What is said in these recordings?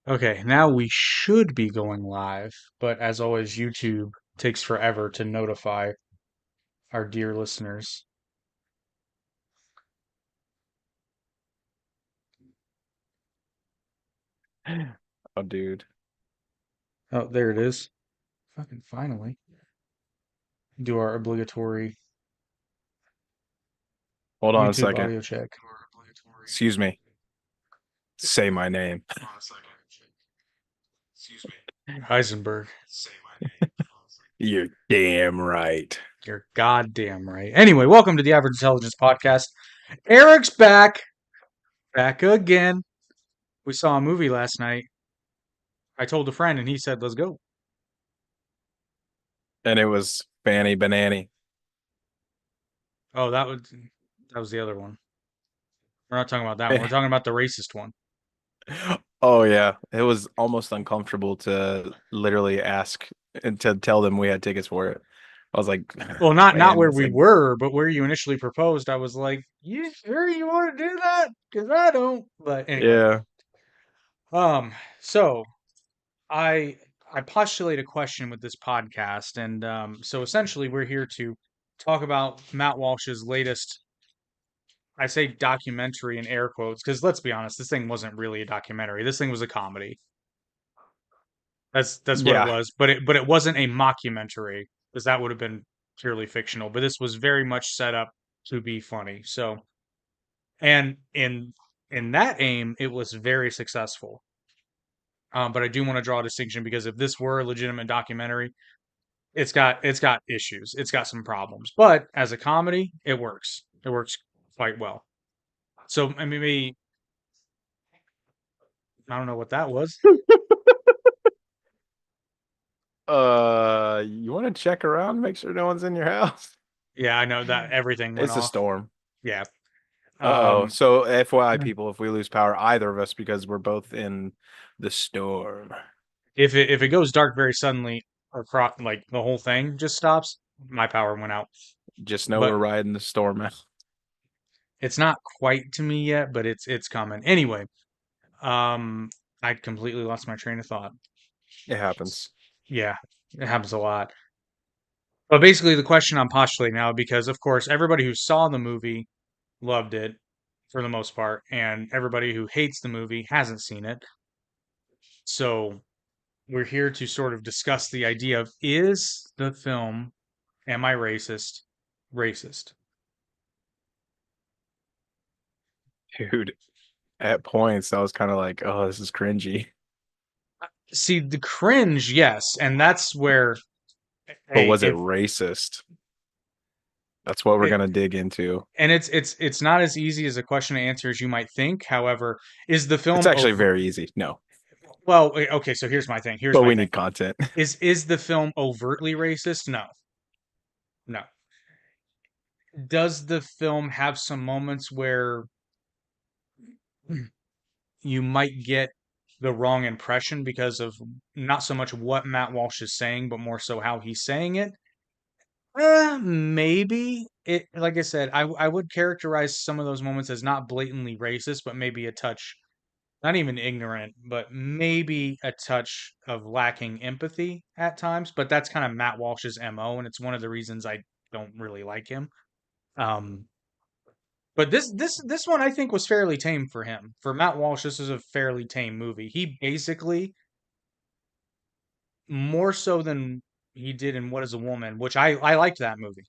Okay, now we should be going live, but as always, YouTube takes forever to notify our dear listeners. Oh, dude. Oh, there it is. Fucking finally. Do our obligatory Hold on a YouTube second. audio check. Excuse me. Say my name. Heisenberg, You're damn right. you're goddamn right. Anyway, welcome to the Average Intelligence Podcast. Eric's back. Back again. We saw a movie last night. I told a friend and he said, let's go. And it was Fanny Banani. Oh, that was the other one. We're not talking about that one. We're talking about the racist one. Oh yeah. It was almost uncomfortable to literally ask and to tell them we had tickets for it. I was like, Well, not man, where it's we like, were, but where you initially proposed. I was like, "You sure you want to do that? Because I don't." But anyway, yeah. um, so I I postulate a question with this podcast, and so essentially we're here to talk about Matt Walsh's latest. I say documentary in air quotes because let's be honest, this thing wasn't really a documentary. This thing was a comedy. That's what it Yeah. was, but it wasn't a mockumentary because that would have been purely fictional. But this was very much set up to be funny. So, and in that aim, it was very successful. But I do want to draw a distinction because if this were a legitimate documentary, it's got issues. It's got some problems. But as a comedy, it works. It works quite well. So I mean, maybe I don't know what that was. You want to check around, make sure no one's in your house? Yeah, I know that everything went It's a off. storm. Yeah. Uh-oh. Um, So FYI, people, if we lose power, either of us, because we're both in the storm. if it goes dark very suddenly across like the whole thing just stops, my power went out. Just know we're But riding the storm out. it's not quite to me yet, but it's coming. Anyway, um I completely lost my train of thought. It happens. Yeah, it happens a lot. But basically the question I'm postulating now, because of course everybody who saw the movie loved it for the most part, and everybody who hates the movie hasn't seen it. So we're here to sort of discuss the idea of is the film Am I Racist? Racist. Dude, at points, I was kind of like, oh, this is cringy. See, the cringe, yes, and that's where, But hey, was it if racist? That's what we're it, gonna dig into. and it's not as easy as a question to answer as you might think. However, is the It's film actually over? very easy. No, Well, okay, so here's my thing. Here's but my we thing. need content. Is the film overtly racist? No, no. Does the film have some moments where you might get the wrong impression because of not so much what Matt Walsh is saying, but more so how he's saying it? Maybe it. Like I said, I would characterize some of those moments as not blatantly racist, but maybe a touch, not even ignorant, but maybe a touch of lacking empathy at times. But that's kind of Matt Walsh's MO, and it's one of the reasons I don't really like him. Um, but this one I think was fairly tame for him. For Matt Walsh, this is a fairly tame movie. He basically more so than he did in What Is a Woman, which I liked that movie.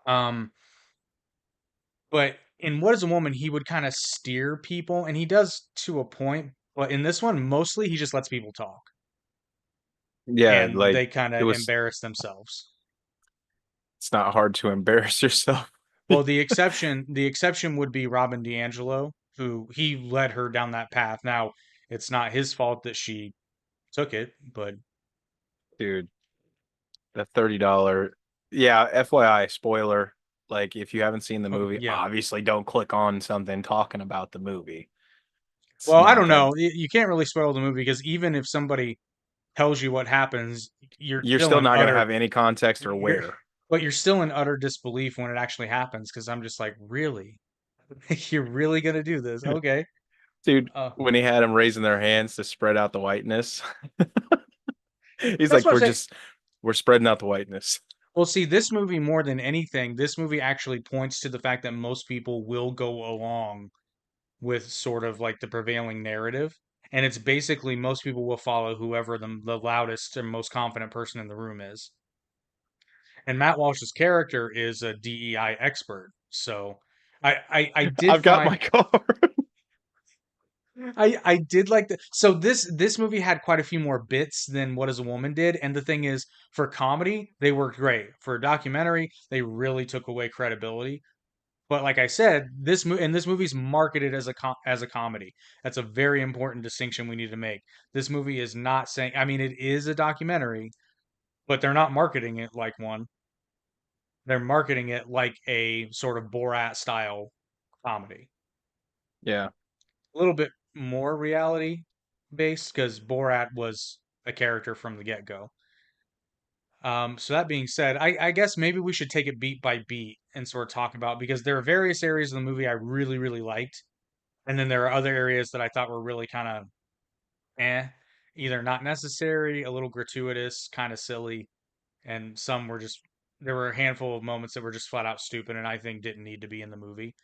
Um, but in What Is a Woman, he would kind of steer people, and he does to a point. But in this one, mostly he just lets people talk, Yeah, and like they kind it of was. embarrass themselves. It's not hard to embarrass yourself. Well, the exception would be Robin DiAngelo, who he led her down that path. Now, it's not his fault that she took it, but Dude, that $30. Yeah, FYI, spoiler. Like, if you haven't seen the oh movie, yeah. obviously don't click on something talking about the movie. It's Well, I not don't that know. You can't really spoil the movie because even if somebody tells you what happens, you're you're still still in not gonna utter have any context or you're where. but you're still in utter disbelief when it actually happens because I'm just like, really? You're really gonna do this? Okay. Dude, Uh, when he had them raising their hands to spread out the whiteness, he's that's like, what I say. we're spreading out the whiteness. Well, see, this movie more than anything, this movie actually points to the fact that most people will go along with sort of like the prevailing narrative. And it's basically most people will follow whoever the loudest and most confident person in the room is. And Matt Walsh's character is a DEI expert. So I did I've got my find car. I did like the so this movie had quite a few more bits than What Is a Woman did, and the thing is, for comedy, they worked great. For a documentary, they really took away credibility. But like I said, this movie's marketed as as a comedy. That's a very important distinction we need to make. This movie is not saying, I mean, it is a documentary, but they're not marketing it like one. They're marketing it like a sort of Borat style comedy. Yeah. A little bit more reality based because Borat was a character from the get go. So that being said, I guess maybe we should take it beat by beat and sort of talk about because there are various areas of the movie I really, really liked. And then there are other areas that I thought were really kind of eh, either not necessary, a little gratuitous, kind of silly, and some were just there were a handful of moments that were just flat out stupid and I think didn't need to be in the movie.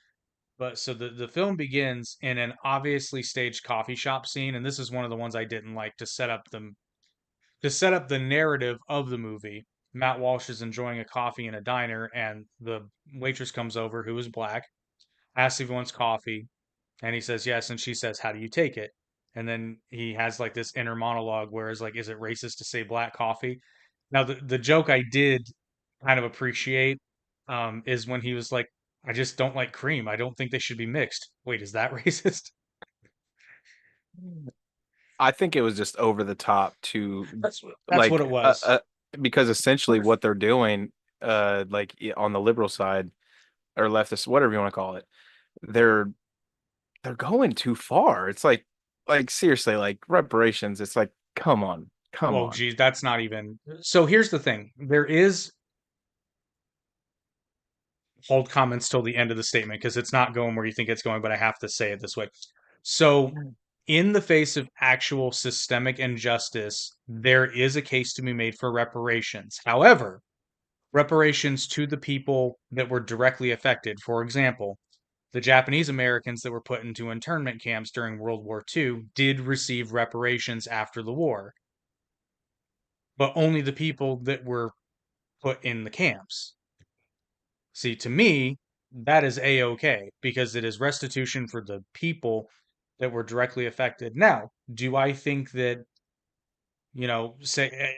But so the film begins in an obviously staged coffee shop scene, and this is one of the ones I didn't like to set up the narrative of the movie. Matt Walsh is enjoying a coffee in a diner, and the waitress comes over, who is black, asks if he wants coffee, and he says yes, and she says, "How do you take it?" And then he has like this inner monologue where it's like, "Is it racist to say black coffee?" Now the joke I did kind of appreciate is when he was like, "I just don't like cream. I don't think they should be mixed." Wait, is that racist? I think it was just over the top to That's what like it was. because essentially what they're doing on the liberal side or leftist, whatever you want to call it, they're they're going too far. It's like seriously, like reparations. It's like, come on, come Well, on. geez, that's not even. So here's the thing. There is hold comments till the end of the statement because it's not going where you think it's going, but I have to say it this way. So, in the face of actual systemic injustice, there is a case to be made for reparations. However, reparations to the people that were directly affected. For example, the Japanese Americans that were put into internment camps during World War II did receive reparations after the war, but only the people that were put in the camps. See, to me, that is a-okay because it is restitution for the people that were directly affected. Now, do I think that, say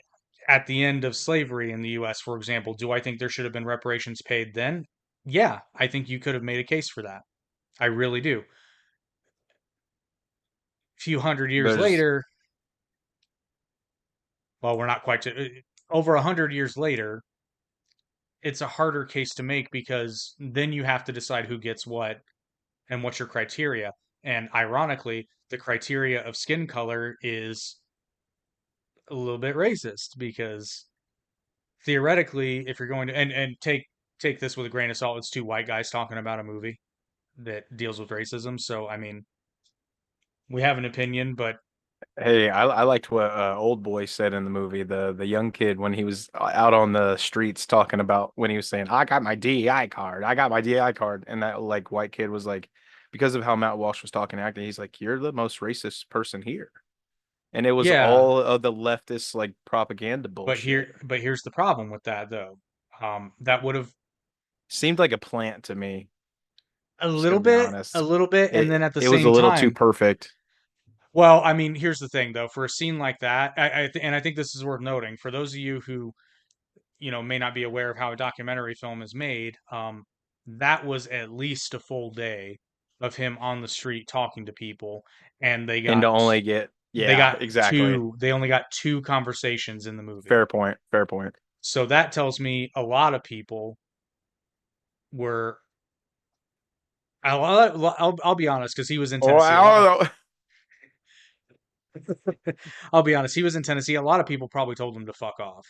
at the end of slavery in the US, for example, do I think there should have been reparations paid then? Yeah, I think you could have made a case for that. I really do. A few hundred years There's later, well, we're not quite over 100 years later, it's a harder case to make because then you have to decide who gets what and what's your criteria. And ironically, the criteria of skin color is a little bit racist because theoretically, if you're going to and take this with a grain of salt, it's two white guys talking about a movie that deals with racism. So I mean, we have an opinion, but Hey, I liked what old boy said in the movie, the young kid when he was out on the streets talking about when he was saying, "I got my DEI card, I got my DEI card," and that like white kid was like, because of how Matt Walsh was talking and acting, he's like, "You're the most racist person here," and it was yeah. all of the leftist like propaganda bullshit. But here's the problem with that though. That would have Seemed like a plant to me. Just gonna be a honest. little bit, and then at the It was a same little too time, perfect. well, I mean, here's the thing though. For a scene like that, and I think this is worth noting for those of you who may not be aware of how a documentary film is made. That was at least a full day of him on the street talking to people, and And to only get, yeah, exactly. they only got two conversations in the movie. Fair point. Fair point. So that tells me a lot of people were. I'll be honest because he was in Oh, Tennessee. I don't know. I'll be honest, he was in Tennessee. A lot of people probably told him to fuck off.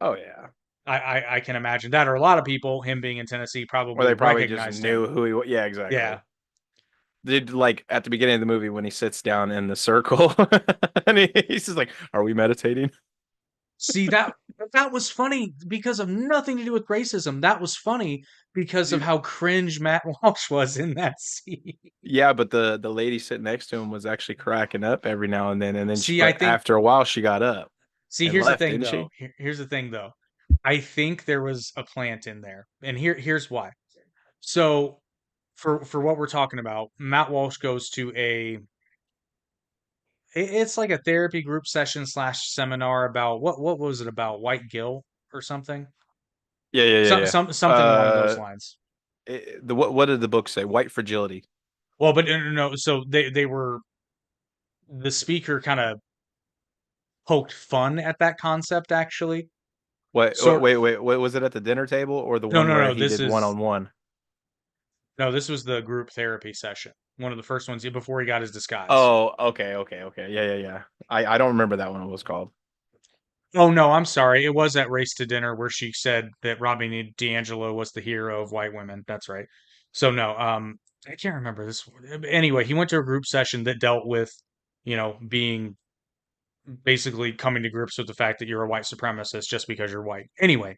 Oh yeah. I can imagine that, or a lot of people, him being in Tennessee, Or probably they probably just recognized knew him. who he was. Yeah, Yeah. exactly. Did like at the beginning of the movie when he sits down in the circle and he's just like, "Are we meditating?" See, that was funny because of nothing to do with racism. That was funny because of Dude, how cringe Matt Walsh was in that scene. yeah, but the lady sitting next to him was actually cracking up every now and then she, See, I but think after a while she got up see, and here's the left, thing didn't though. she? Here's the thing though. I think there was a plant in there. And here's why. So for what we're talking about, Matt Walsh goes to it's like a therapy group session slash seminar about what was it about? White guilt or something? Yeah, yeah, yeah, yeah. Something along those lines. What did the book say? White fragility. Well, but no. So they were the speaker kind of poked fun at that concept actually. So Wait, was it at the dinner table or the no, one no, where no. he This did one is on one? no. This was the group therapy session. One of the first ones before he got his disguise. Oh, okay. Yeah, yeah, yeah. I don't remember that one. It was called. Oh no, I'm sorry. It was at Race to Dinner where she said that D'Angelo was the hero of white women. That's right. So no, I can't remember this. Anyway, he went to a group session that dealt with, being basically coming to grips with the fact that you're a white supremacist just because you're white. Anyway,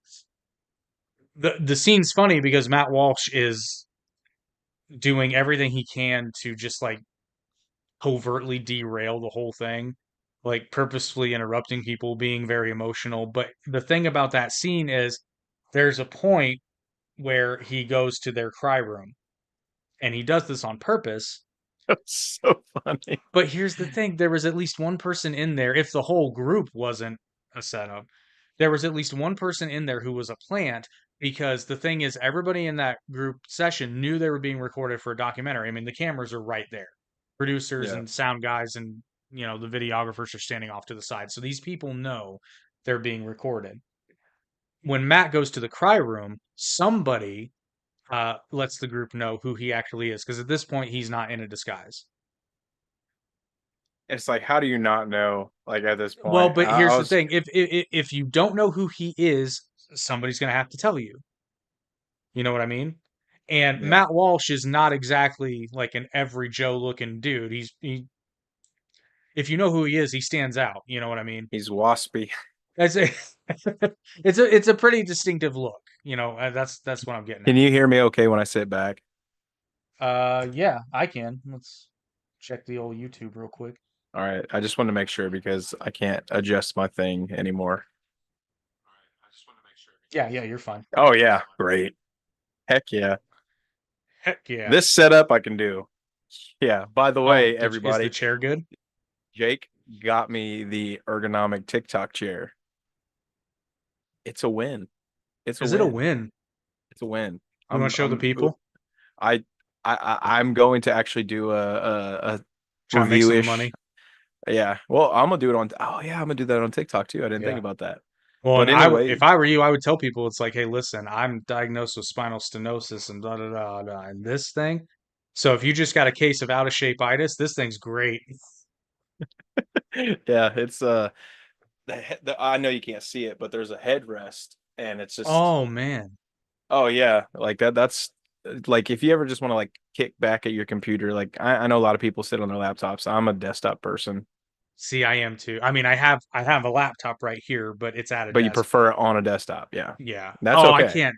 the scene's funny because Matt Walsh is doing everything he can to just like covertly derail the whole thing, like purposefully interrupting people, being very emotional. But the thing about that scene is there's a point where he goes to their cry room, and he does this on purpose. It's so funny. But here's the thing, there was at least one person in there, if the whole group wasn't a setup, there was at least one person in there who was a plant because the thing is everybody in that group session knew they were being recorded for a documentary. I mean, the cameras are right there. Producers Yeah. and sound guys and the videographers are standing off to the side. So these people know they're being recorded. When Matt goes to the cry room, somebody lets the group know who he actually is because at this point he's not in a disguise. It's like, how do you not know? Like at this Well, point, but I here's the was, thing: if you don't know who he is, somebody's going to have to tell you. You know what I mean? And yeah, Matt Walsh is not exactly like an every Joe looking dude. If you know who he is, he stands out. You know what I mean? he's waspy. That's a, it's a pretty distinctive look. That's what I'm getting Can at. you hear me okay when I sit back? Yeah, I can. Let's check the old YouTube real quick. All right. I just wanted to make sure because I can't adjust my thing anymore. Yeah, yeah, you're fine. Oh yeah, great. Heck yeah. Heck yeah. This setup I can do. Yeah. By the Oh, way, is the everybody, chair good? Jake got me the ergonomic TikTok chair. It's a win. It's a Is it a win. win? It's a win. You want to show the I'm people? I I'm going to actually do a Try to make some review-ish. money. Yeah. Well, I'm gonna do it on oh yeah, I'm gonna do that on TikTok too. I didn't think Yeah. about that. Well, But and if anyway, I were you, I would tell people it's like, hey, listen, I'm diagnosed with spinal stenosis and da da da da, and this thing. So if you just got a case of out of shape itis, this thing's great. yeah, it's I know you can't see it, but there's a headrest and it's just Oh man. oh yeah, like that's like if you ever just want to like kick back at your computer, like I know a lot of people sit on their laptops. I'm a desktop person, See, I am too. I mean, I have a laptop right here, but it's at a but you desk. prefer it on a desktop. Yeah. Yeah. That's Oh, okay.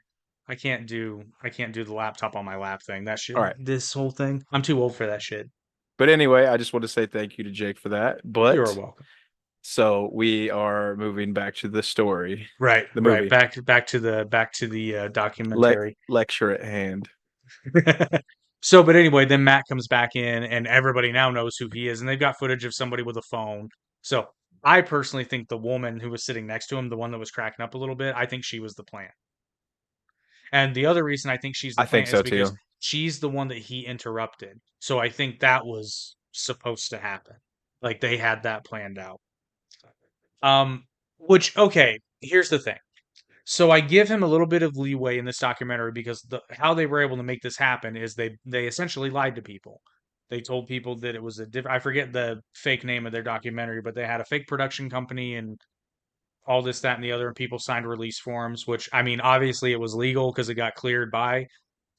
I can't do the laptop on my lap thing. That shit All right. this whole thing. I'm too old for that shit. But anyway, I just want to say thank you to Jake for that. You're But welcome. so we are moving back to the story, Right, the right. movie. Back to the documentary. Lecture at hand. So, but anyway, then Matt comes back in, and everybody now knows who he is, and they've got footage of somebody with a phone. So, I personally think the woman who was sitting next to him, the one that was cracking up a little bit, I think she was the plant. And the other reason I think she's the I think plant is so because too. she's the one that he interrupted. So, I think that was supposed to happen. Like they had that planned out. Um, which okay, here's the thing. So I give him a little bit of leeway in this documentary because how they were able to make this happen is they essentially lied to people. They told people that it was a different. I forget the fake name of their documentary, but they had a fake production company and all this, that, and the other, and people signed release forms. Which I mean, obviously it was legal because it got cleared by.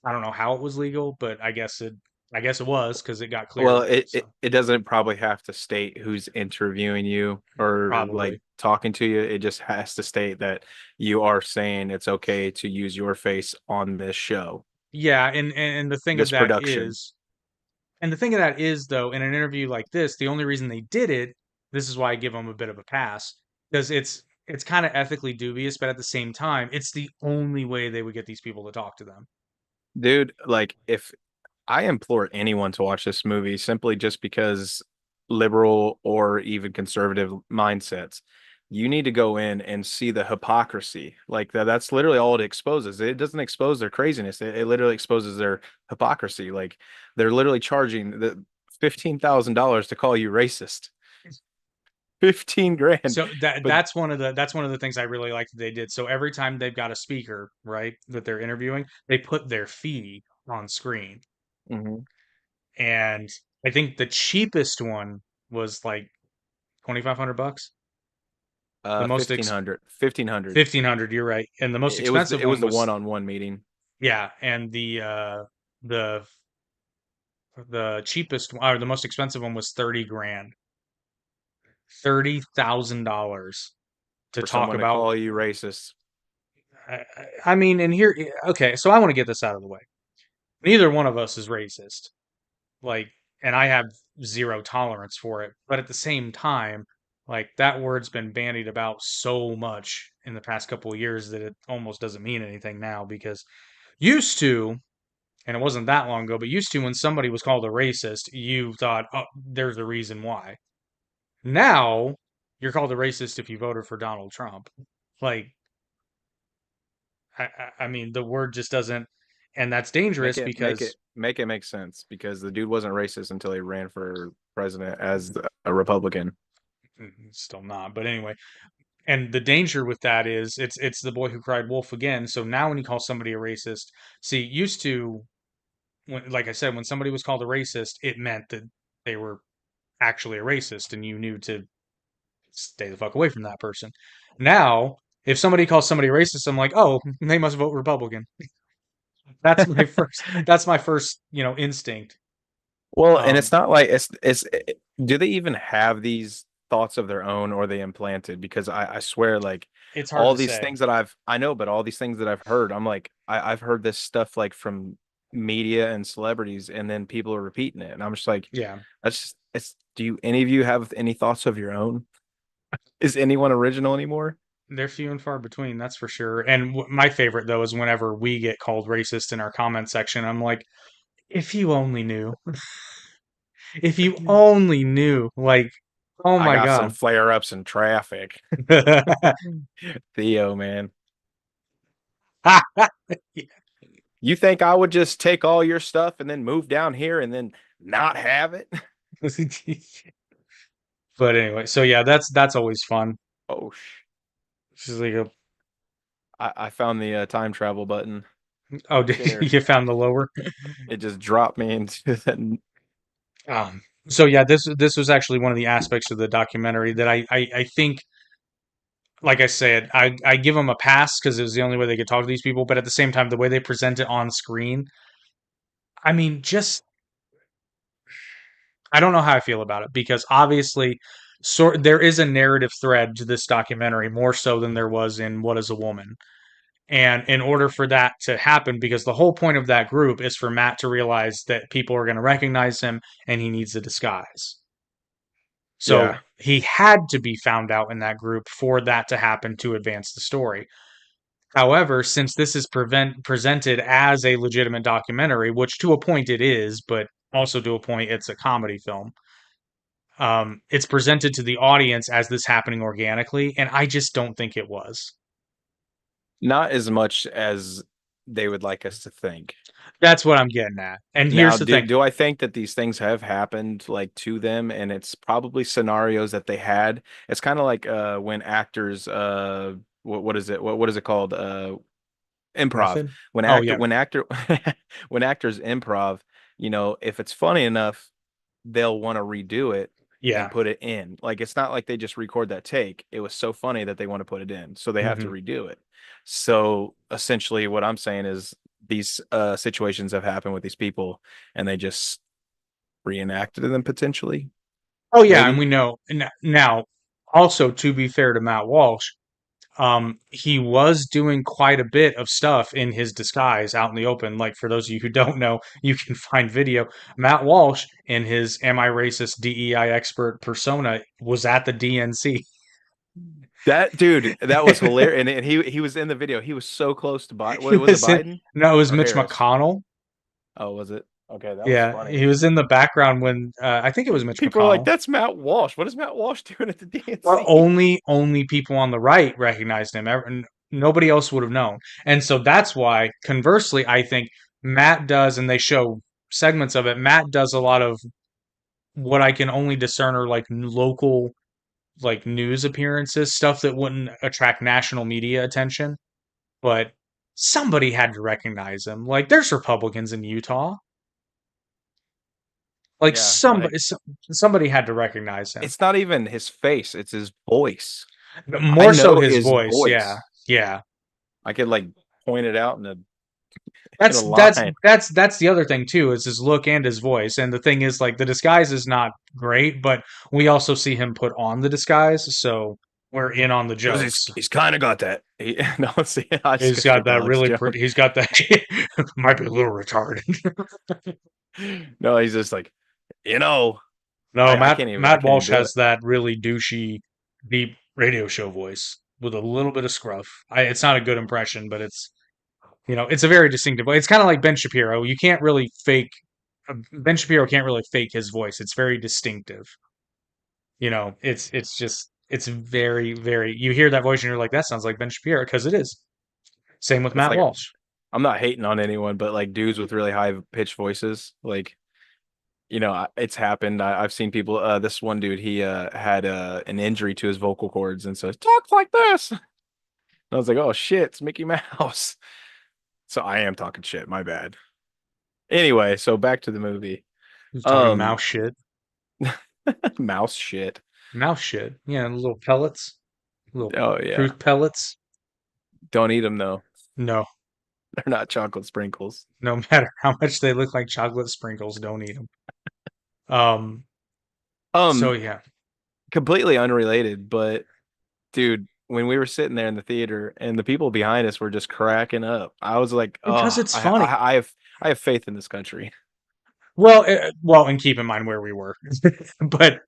I don't know how it was legal, but I guess it. I guess it was because it got Well, cleared. it, So it it doesn't probably have to state who's interviewing you or like probably. talking to you. It just has to state that you are saying it's okay to use your face on this show, Yeah, and the thing of this that production. is, and the thing of that is, though, in an interview like this, the only reason they did it, this is why I give them a bit of a pass, because it's kind of ethically dubious, but at the same time, it's the only way they would get these people to talk to them. Dude, like if I implore anyone to watch this movie simply just because liberal or even conservative mindsets, you need to go in and see the hypocrisy. Like that's literally all it exposes. It doesn't expose their craziness. It literally exposes their hypocrisy. Like they're literally charging the $15,000 to call you racist. 15 grand. So that But that's one of the things I really like that they did. So every time they've got a speaker, right, that they're interviewing, they put their fee on screen. mhm, And I think the cheapest one was like 2,500 bucks. The most 1500. 1500. 1,500, you're right. And the most It was expensive it was one the was, one-on-one meeting. yeah, and the the cheapest one, or the most expensive one was 30 grand. $30,000 to For talk someone to about call you racist. I mean, and here okay, so I want to get this out of the way. Neither one of us is racist. Like, and I have zero tolerance for it, but at the same time, like that word's been bandied about so much in the past couple of years that it almost doesn't mean anything now because used to, and it wasn't that long ago, but used to when somebody was called a racist, you thought, oh, there's a reason why. Now you're called a racist if you voted for Donald Trump. Like, I mean, the word just doesn't, and that's Make dangerous it make it because make it make sense because the dude wasn't racist until he ran for president as a Republican. still not. But anyway, and the danger with that is it's the boy who cried wolf again. So now when you call somebody a racist, see, used to when, like I said, when somebody was called a racist, it meant that they were actually a racist, and you knew to stay the fuck away from that person. Now, if somebody calls somebody racist, I'm like, oh, they must vote Republican. That's my first, instinct. Well, and it's Um, not like do they even have these thoughts of their own or they implanted? Because I swear, like it's hard all to these say. things that I know, but all these things that I've heard, I'm like, I've heard this stuff like from media and celebrities, and then people are repeating it. And I'm just like, Yeah, that's just it's do you any of you have any thoughts of your own? Is anyone original anymore? they're few and far between, that's for sure. And my favorite though is whenever we get called racist in our comment section, I'm like, if you only knew. If you only knew, like, oh I my got some God. flare ups in traffic. Theo, man. You think I would just take all your stuff and then move down here and then not have it? But anyway, so yeah, that's always fun. Oh, She's like, I found the time travel button oh, right did there. you found the lower? It just dropped me into that. So yeah, this was actually one of the aspects of the documentary that I think, like I said, I give them a pass because it was the only way they could talk to these people. But at the same time, the way they present it on screen, I mean, just I don't know how I feel about it because obviously, there is a narrative thread to this documentary more so than there was in What Is a Woman. And in order for that to happen, because the whole point of that group is for Matt to realize that people are going to recognize him and he needs a disguise. Yeah. So he had to be found out in that group for that to happen to advance the story. However, since this is presented as a legitimate documentary, which to a point it is, but also to a point it's a comedy film, it's presented to the audience as this happening organically, and I just don't think it was. Not as much as they would like us to think. That's what I'm getting at. And Now, here's the do thing. do I think that these things have happened like to them and it's probably scenarios that they had? It's kind of like when actors what is it? What is it called? Improv. Method? Oh yeah, When actor when actors improv, if it's funny enough, they'll want to redo it and yeah. put it in. Like it's not like they just record that take. It was so funny that they want to put it in. So they have to Hmm. redo it. So essentially what I'm saying is these situations have happened with these people and they just reenacted them potentially. Oh yeah, and we Maybe know now. Also, to be fair to Matt Walsh, he was doing quite a bit of stuff in his disguise out in the open. Like for those of you who don't know, you can find video. Matt Walsh in his "Am I Racist?" DEI expert persona was at the DNC. that dude, that was hilarious. And he was in the video. He was so close to Biden. He Was it was in, Biden no, it was or Mitch Harris? McConnell. Oh, was it? Okay, that was Yeah, funny. he was in the background when I think it was Mitch People are like, McConnell. "That's Matt Walsh. What is Matt Walsh doing at the Well, DNC?" only people on the right recognized him. Nobody else would have known. And so that's why, conversely, I think Matt does, and they show segments of it. Matt does a lot of what I can only discern are like local, like news appearances, stuff that wouldn't attract national media attention. But somebody had to recognize him. Like, there's Republicans in Utah. Like Yeah, like somebody had to recognize him. it's not even his face; it's his voice. I More so know his his voice. Yeah, voice. yeah. I could like point it out in a That's that's line. that's that's the other thing too, is his look and his voice. And the thing is, like, the disguise is not great, but we also see him put on the disguise, so we're in on the Because jokes. he's kind of got that. No, see, I just He's go got straight to that Alex really Jones. pretty. He's got that might be a little retarded. No, he's just like, you know, No, I Matt can't even Walsh do it. has that really douchey, deep radio show voice with a little bit of scruff. It's not a good impression, but it's a very distinctive voice. It's kind of like Ben Shapiro. You can't really fake Ben Shapiro can't really fake his voice. It's very distinctive. It's very, very, you hear that voice and you're like, that sounds like Ben Shapiro, because it is. Same with It's Matt like Walsh. I'm not hating on anyone, but like dudes with really high pitched voices, like it's happened. I've seen people. This one dude, he had an injury to his vocal cords, and so talks like this. And I was like, oh shit, it's Mickey Mouse. So I am talking shit. My bad. Anyway, so back to the movie. He's talking Um, mouse shit. mouse shit. Mouse shit. Yeah, little pellets, little Oh yeah, truth pellets. don't eat them though. No, They're not chocolate sprinkles. no matter how much they look like chocolate sprinkles, don't eat them. Um, so Um, yeah, completely unrelated, but dude, when we were sitting there in the theater and the people behind us were just cracking up, I was like, because oh, it's funny. I have faith in this country. Well, and keep in mind where we were, but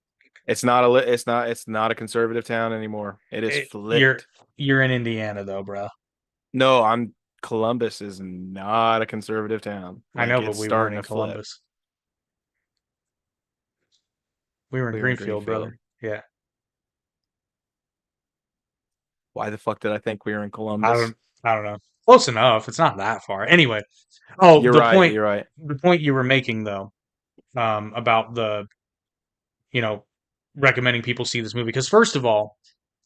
It's not a conservative town anymore. It is it, you're flipped. you're in Indiana though, bro. No, I'm Columbus is not a conservative town. I Like know, but it's we weren't starting in to flip. Columbus. We were in We were in Greenfield, Greenfield. brother. Yeah. Why the fuck did I think we were in I Columbus? don't I don't know. Close enough. It's not that far. Anyway, oh, You're the right. point You're right. the point you were making though, about you know, recommending people see this movie, because first of all,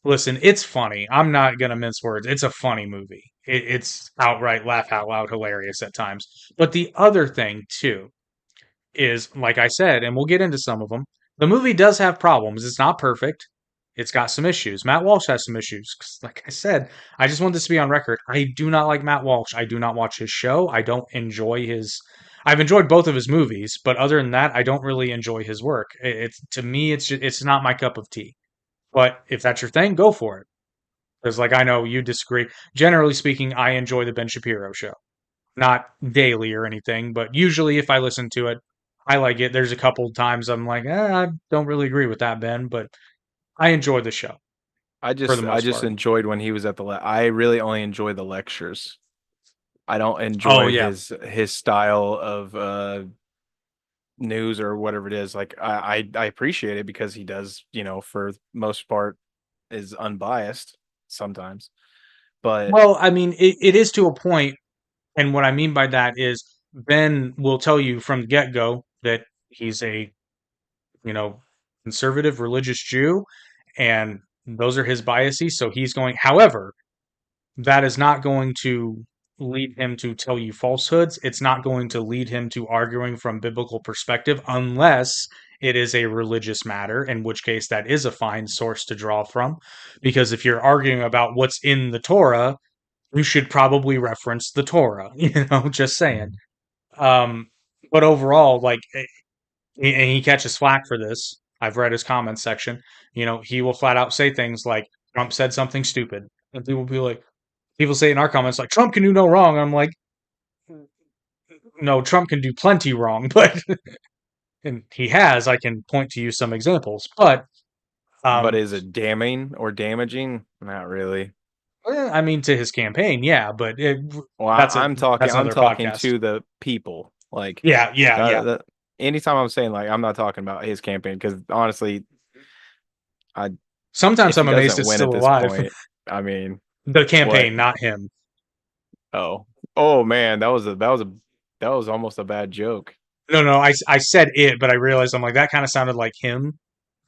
listen, it's funny. I'm not gonna mince words. It's a funny movie. It's outright laugh out loud hilarious at times. But the other thing too is, like I said, and we'll get into some of them. The movie does have problems. It's not perfect. It's got some issues. Matt Walsh has some issues. 'Cause like I said, I just want this to be on record. I do not like Matt Walsh. I do not watch his show. I don't enjoy his. I've enjoyed both of his movies, but other than that, I don't really enjoy his work. It's to me, it's not my cup of tea. But if that's your thing, go for it. Because like I know you disagree. Generally speaking, I enjoy the Ben Shapiro show, not daily or anything, but usually if I listen to it, I like it. There's a couple times I'm like, I don't really agree with that, Ben, but I enjoy the show for the I most just part. enjoyed when he was at I really only enjoy the lectures. I don't Oh enjoy yeah. his style of news or whatever it is. Like I appreciate it because he does, for most part is unbiased sometimes. But Well, I mean, it is to a point, and what I mean by that is Ben will tell you from the get go that he's a you know conservative religious Jew, and those are his biases. So he's going. However, that is not going to lead him to tell you falsehoods. It's not going to lead him to arguing from biblical perspective unless it is a religious matter, in which case that is a fine source to draw from. Because if you're arguing about what's in the Torah, you should probably reference the Torah, just saying. Um, but overall, like and he catches flack for this. I've read his comments section. He will flat out say things like Trump said something stupid, and people will be like, people say in our comments like Trump can do no wrong. I'm like, no, Trump can do plenty wrong, but and he has. I can point to you some examples, but But um, is it damning or damaging? Not really. I mean to his campaign, yeah, but Well, that's a I'm talking. that's I'm another talking podcast. to the people. Like Yeah, yeah, that. yeah. Anytime I'm saying like I'm not talking about his campaign because honestly, I Sometimes if I'm he amazed doesn't it's win at still this alive. point, I mean, The what? campaign, not him. Oh, oh man, that was almost a bad joke. No, no, I said it, but I realized I'm like that kind of sounded like him.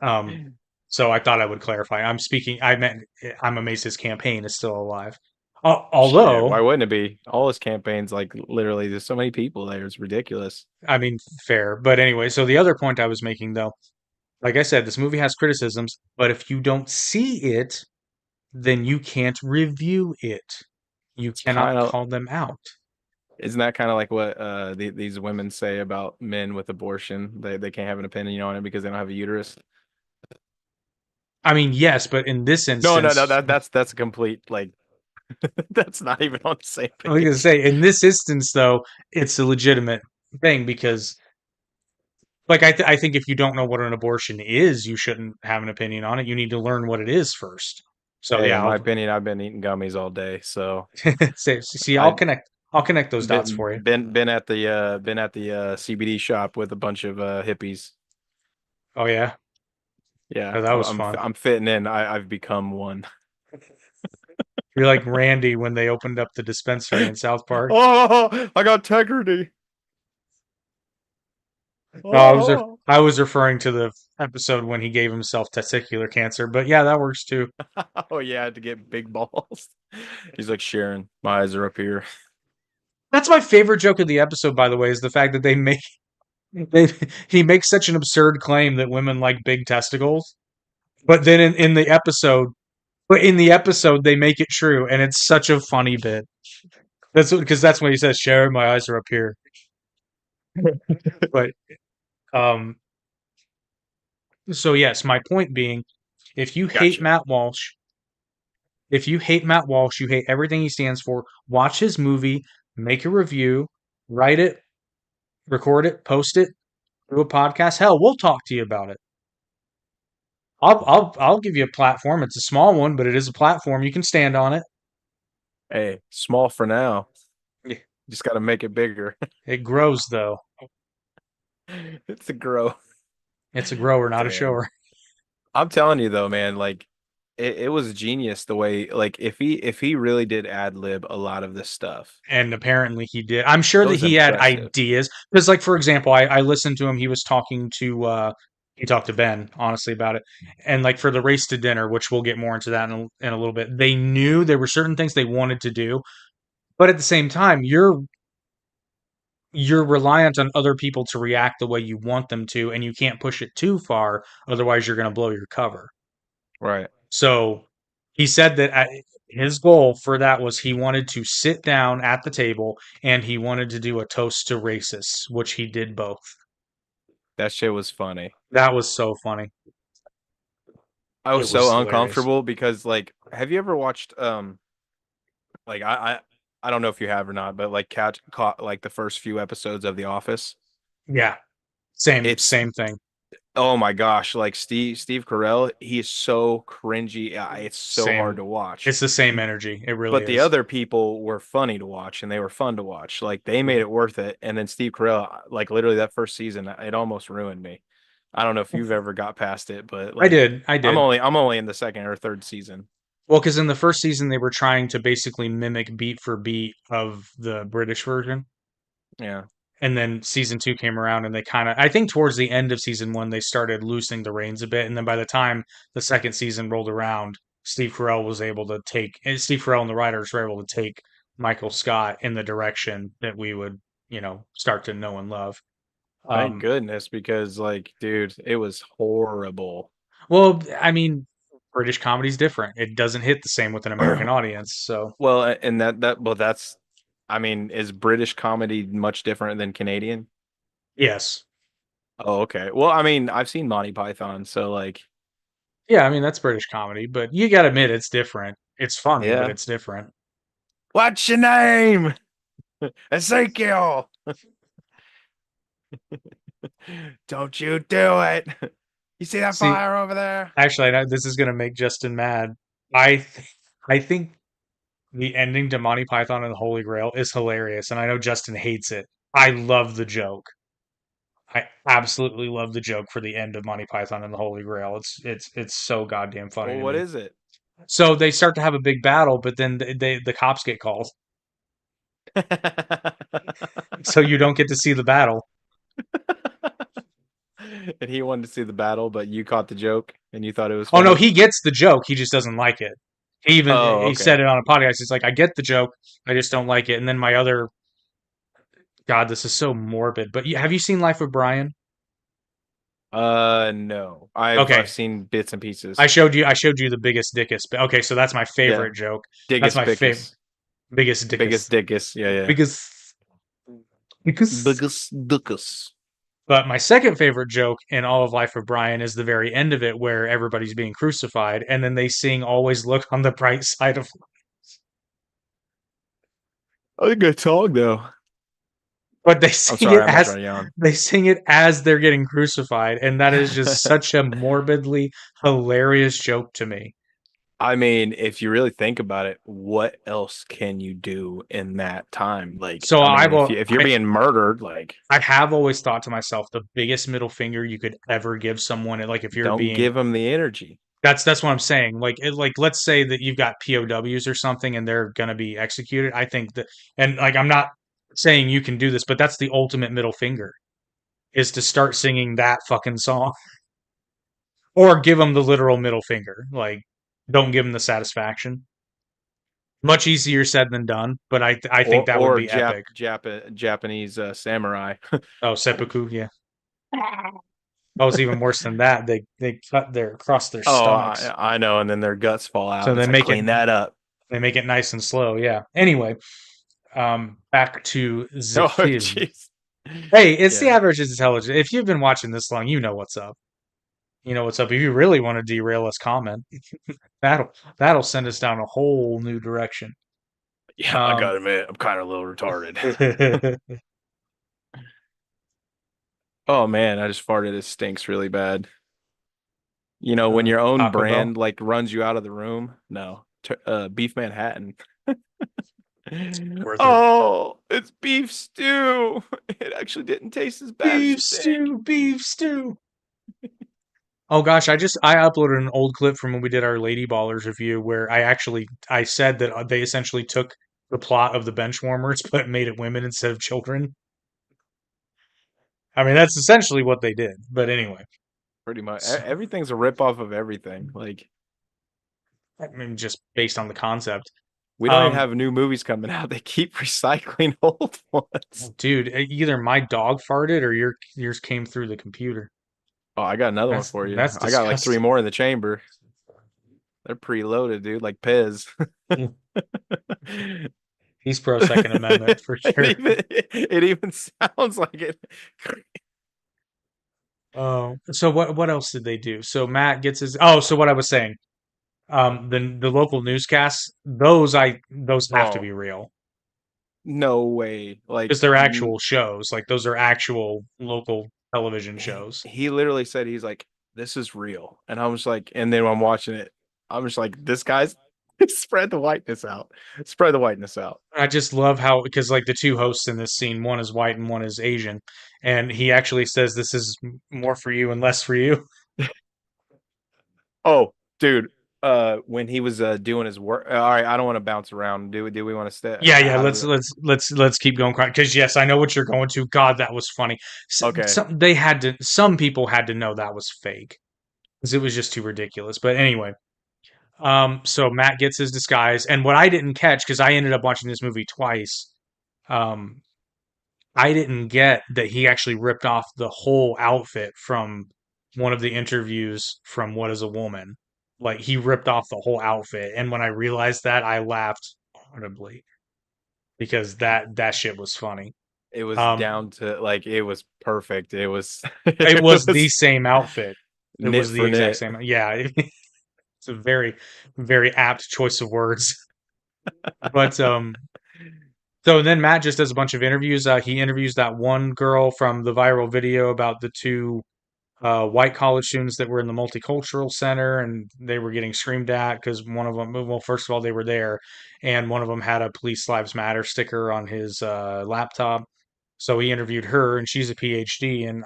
Um, so I thought I would clarify. I meant I'm amazed his campaign is still alive. Shit, Although, why wouldn't it be? All his campaigns, like literally, there's so many people there. It's ridiculous. I mean, fair. But anyway, so the other point I was making though, like I said, this movie has criticisms, but if you don't see it, then you can't review it. You It's kind cannot of call them out. Isn't that kind of like what these women say about men with abortion? They can't have an opinion on it because they don't have a uterus. I mean, yes, but in this No, no, no. instance, That's a complete like that's not even on the same I was gonna page. say, in this instance, though, it's a legitimate thing because, like, I think if you don't know what an abortion is, you shouldn't have an opinion on it. You need to learn what it is first. So Hey, yeah, in my opinion, I've been eating gummies all day, so see, I've I'll connect those dots been for you. been at the CBD shop with a bunch of hippies. Oh yeah, Yeah, oh, that was fun. I'm fitting in. I've become one. You're like Randy when they opened up the dispensary in South Park. Oh, I got integrity. No, Oh. I was referring to the episode when he gave himself testicular cancer, but yeah, that works too. Oh yeah, I had to get big balls. He's like Sharon, my eyes are up here. That's my favorite joke of the episode, by the way, is the fact that they he makes such an absurd claim that women like big testicles, but then in the episode they make it true, and it's such a funny bit. Because that's when he says, "Sharon, my eyes are up here." But um, so yes, my point being, if you hate Gotcha. Matt Walsh, if you hate Matt Walsh, you hate everything he stands for. Watch his movie, make a review, write it, record it, post it, do a podcast. Hell, we'll talk to you about it. I'll give you a platform. It's a small one, but it is a platform. You can stand on it. Hey, small for now. Yeah. Just got to make it bigger. It grows though. It's a grow. It's a grower, not a Damn. shower. I'm telling you though, man, like it was genius the way like if he really did ad lib a lot of this stuff. And apparently he did. I'm sure It that was he had impressive. ideas. Because like for example, I listened to him, he was talking to he talked to Ben, honestly, about it. And like for the race to dinner, which we'll get more into that in a little bit, they knew there were certain things they wanted to do, but at the same time, you're reliant on other people to react the way you want them to, and you can't push it too far, otherwise you're going to blow your cover. Right. So he said that his goal for that was he wanted to sit down at the table and he wanted to do a toast to racists, which he did both. That shit was funny. That was so funny. I was It so was hilarious. uncomfortable because like have you ever watched like I don't know if you have or not, but like catch caught like the first few episodes of The Office? Yeah, same It's same thing. oh my gosh, like Steve Carell, he is so cringy. It's so hard Same. to watch. It's the same energy. It really But the is. other people were funny to watch and they were fun to watch. Like they made Mhm. it worth it. And then Steve Carell, like literally that first season, it almost ruined me. I don't know if you've ever got past it, but I like did. I did. I'm only in the second or third season. Well, because in the first season they were trying to basically mimic beat for beat of the British version. Yeah. And then season two came around and they kind of, I think towards the end of season one, they started loosening the reins a bit. And then by the time the second season rolled around, Steve Carell and the writers were able to take Michael Scott in the direction that we would, start to know and love. Thank Um, goodness because like dude, it was horrible. well, I mean, British comedy's different. It doesn't hit the same with an American audience. So, Well, and well that's I mean, is British comedy much different than Canadian? yes. Oh, okay. Well, I mean, I've seen Monty Python, so like, Yeah, I mean that's British comedy, but you gotta admit it's different. It's funny, but yeah. it's different. What's your name? Ezekiel. Don't you do it. You see that See, fire over there? actually, this is gonna make Justin mad. I think the ending to Monty Python and the Holy Grail is hilarious, and I know Justin hates it. I love the joke. I absolutely love the joke for the end of Monty Python and the Holy Grail. It's so goddamn funny Well, to what me. is it? So they start to have a big battle, but then the cops get called, so you don't get to see the battle. And he wanted to see the battle, but you caught the joke and you thought it was Oh no, funny. he gets the joke. He just doesn't like it. Oh, He okay. said it on a podcast. He's like, I get the joke, I just don't like it. And then my other God, this is so morbid. But have you seen Life of Brian? No. I've Okay, seen bits and pieces. I showed you the biggest dickest. Okay, so that's my Yeah. favorite joke. That's Diggus my favorite Bickus. biggest Biggest dickest. Dickus. Yeah, yeah. Biggest because. Biggest Dickus. But my second favorite joke in all of Life of Brian is the very end of it where everybody's being crucified and then they sing Always Look on the Bright Side of. I think good song though. But I'm sorry, I'm not trying to yawn. they sing it as they're getting crucified, and that is just such a morbidly hilarious joke to me. I mean, if you really think about it, what else can you do in that time? Like, So I mean, if you're I being murdered, like, I have always thought to myself the biggest middle finger you could ever give someone, like if you're don't being. give them the energy. That's what I'm saying. Like let's say that you've got POWs or something and they're gonna be executed. I think that, and like I'm not saying you can do this, but that's the ultimate middle finger is to start singing that fucking song or give them the literal middle finger. Like don't give them the satisfaction. Much easier said than done, but I think that would Or be epic. Japanese samurai. Oh, seppuku, yeah. Oh, it's even worse than that. They cut their across their Oh, stomachs, I know, and then their guts fall out, so and it's like clean that up. they make it nice and slow. Yeah. Anyway, back to the Oh, film. jeez. Hey, it's the Yeah. average is intelligent. If you've been watching this long, you know what's up. You know what's up. If you really want to derail us, comment. That'll that'll send us down a whole new direction. Yeah, I Um, gotta admit, I'm kind of a little retarded. Oh man, I just farted. It stinks really bad. You know, when your own Taco Bell. brand like runs you out of the room. No, Beef Manhattan. Worth it. Oh, it's beef stew. It actually didn't taste as bad as Beef you think. stew, beef stew. Oh gosh, I uploaded an old clip from when we did our Lady Ballers review where I said that they essentially took the plot of the Benchwarmers but made it women instead of children. I mean, that's essentially what they did. But anyway, Pretty much. so, Everything's a rip off of everything. Like I mean, just based on the concept. we don't even Um, have new movies coming out. They keep recycling old ones. dude, either my dog farted or yours came through the computer. Oh, I got another one for you. That's I got like three disgusting. more in the chamber. They're preloaded, dude, like Pez. He's pro Second Amendment for sure. It even sounds like it. Oh, so what else did they do? So Matt gets his. Oh, so what I was saying. The local newscasts, those have to Oh, be real no way. because they're actual shows. Like those are actual local television shows. He literally said he's like, this is real. And I was like, and then when I'm watching it, I'm just like, this guy's spread the whiteness out. Spread the whiteness out. I just love how because like the two hosts in this scene, one is white and one is Asian, and he actually says this is more for you and less for you. Oh, dude. When he was doing his work. All right, I don't want to bounce around. Do we want to stay? Yeah, yeah. How do we? Let's keep going because yes, I know what you're going to. God, that was funny. Okay. Some people had to know that was fake because it was just too ridiculous. But anyway, so Matt gets his disguise, and what I didn't catch because I ended up watching this movie twice. Um, I didn't get that he actually ripped off the whole outfit from one of the interviews from What Is a Woman. Like he ripped off the whole outfit, and when I realized that, I laughed audibly because that shit was funny. It was Um, down to like it was perfect. It was it it was the was same outfit. It knit was the for exact knit. same. Yeah, it's a very, very apt choice of words. But so then Matt just does a bunch of interviews. He interviews that one girl from the viral video about the two white college students that were in the multicultural center and they were getting screamed at because one of them, well, first of all, they were there, and one of them had a Police Lives Matter sticker on his laptop. So he interviewed her, and she's a PhD. And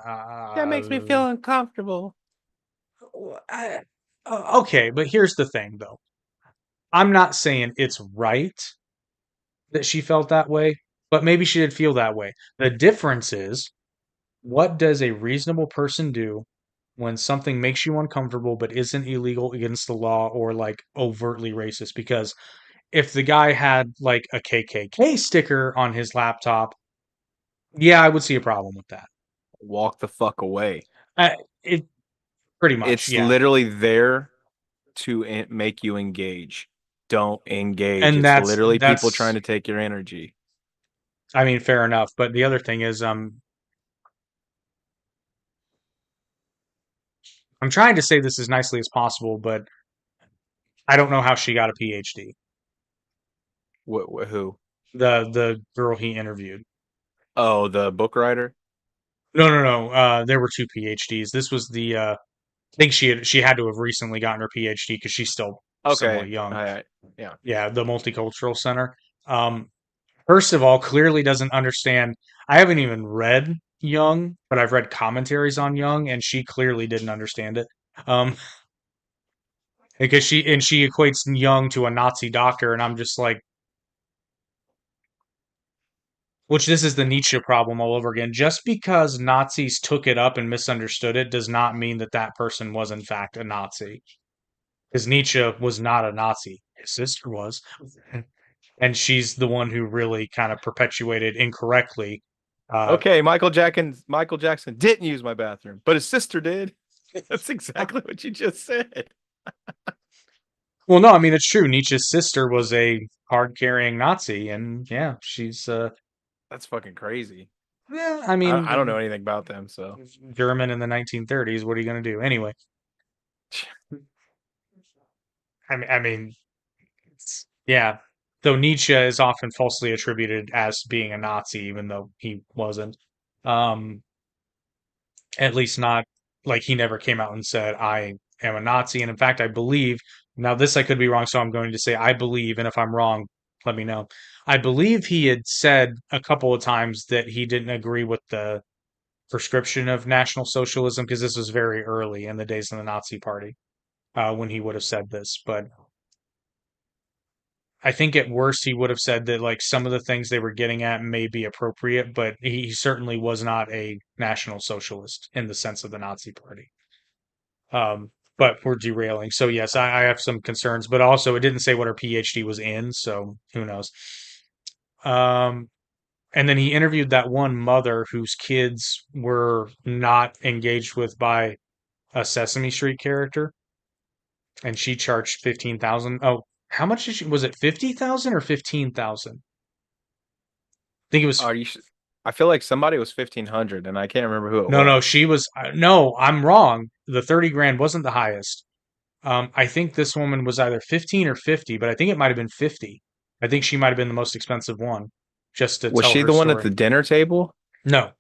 That makes me feel uncomfortable. I, okay, but here's the thing, though. I'm not saying it's right that she felt that way, but maybe she did feel that way. The difference is, what does a reasonable person do when something makes you uncomfortable but isn't illegal against the law or like overtly racist? Because if the guy had like a KKK sticker on his laptop, yeah, I would see a problem with that. Walk the fuck away. It pretty much, It's yeah. literally there to make you engage. Don't engage. And It's literally people trying that's to take your energy. I mean, fair enough. But the other thing is, I'm trying to say this as nicely as possible, but I don't know how she got a PhD. Who? The girl he interviewed. Oh, the book writer. No, no, no. There were two PhDs. This was the I think she had to have recently gotten her PhD because she's still somewhat Okay. young. Yeah. Yeah, the Multicultural Center. Um, First of all, clearly doesn't understand. I haven't even read Young, but I've read commentaries on Young, and she clearly didn't understand it. Um, because she equates Young to a Nazi doctor, and I'm just like, which this is the Nietzsche problem all over again. Just because Nazis took it up and misunderstood it does not mean that that person was in fact a Nazi. Because Nietzsche was not a Nazi. His sister was. And she's the one who really kind of perpetuated incorrectly. Uh, Okay, Michael Jackson didn't use my bathroom, but his sister did. That's exactly what you just said. well, no, I mean it's true. Nietzsche's sister was a card-carrying Nazi, and yeah, she's That's fucking crazy. yeah, I I don't know mean anything about them, so German in the 1930s. What are you going to do anyway? I mean, yeah. Though Nietzsche is often falsely attributed as being a Nazi, even though he wasn't. Um, at least not like he never came out and said I am a Nazi. And in fact, I believe now this I could be wrong, so I'm going to say I believe, and if I'm wrong, let me know. I believe he had said a couple of times that he didn't agree with the prescription of National Socialism because this was very early in the days of the Nazi Party when he would have said this. But I think at worst he would have said that like some of the things they were getting at may be appropriate, but he certainly was not a National Socialist in the sense of the Nazi Party. But we're derailing. So yes, I have some concerns, but also it didn't say what her PhD was in, so who knows. Um, and then he interviewed that one mother whose kids were not engaged with by a Sesame Street character, and she charged 15,000. Oh, how much did she? Was it 50,000 or 15,000? I think it was. are you? I feel like somebody was 1,500, and I can't remember who it No, no, was. she was. No, I'm wrong. The 30 grand wasn't the highest. I think this woman was either 15 or 50, but I think it might have been 50. I think she might have been the most expensive one just to Was tell she her the one at story. the dinner table, No,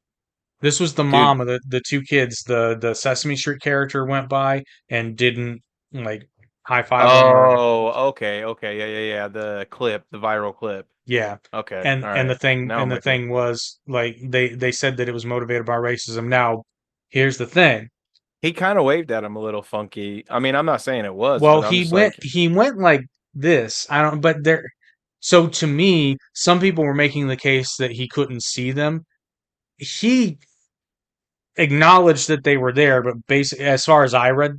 this was the dude? mom of the two kids. The Sesame Street character went by and didn't like high five them or Oh, okay, yeah, yeah, yeah. The clip, the viral clip. yeah. Okay, And all and the right. thing Now and I'm the with you. thing was like they said that it was motivated by racism. Now, here's the thing. He kind of waved at him a little funky. I mean, I'm not saying it was, Well, but I'm he just went like, he went like this. I don't but there so to me, some people were making the case that he couldn't see them. He acknowledged that they were there, but basically, as far as I read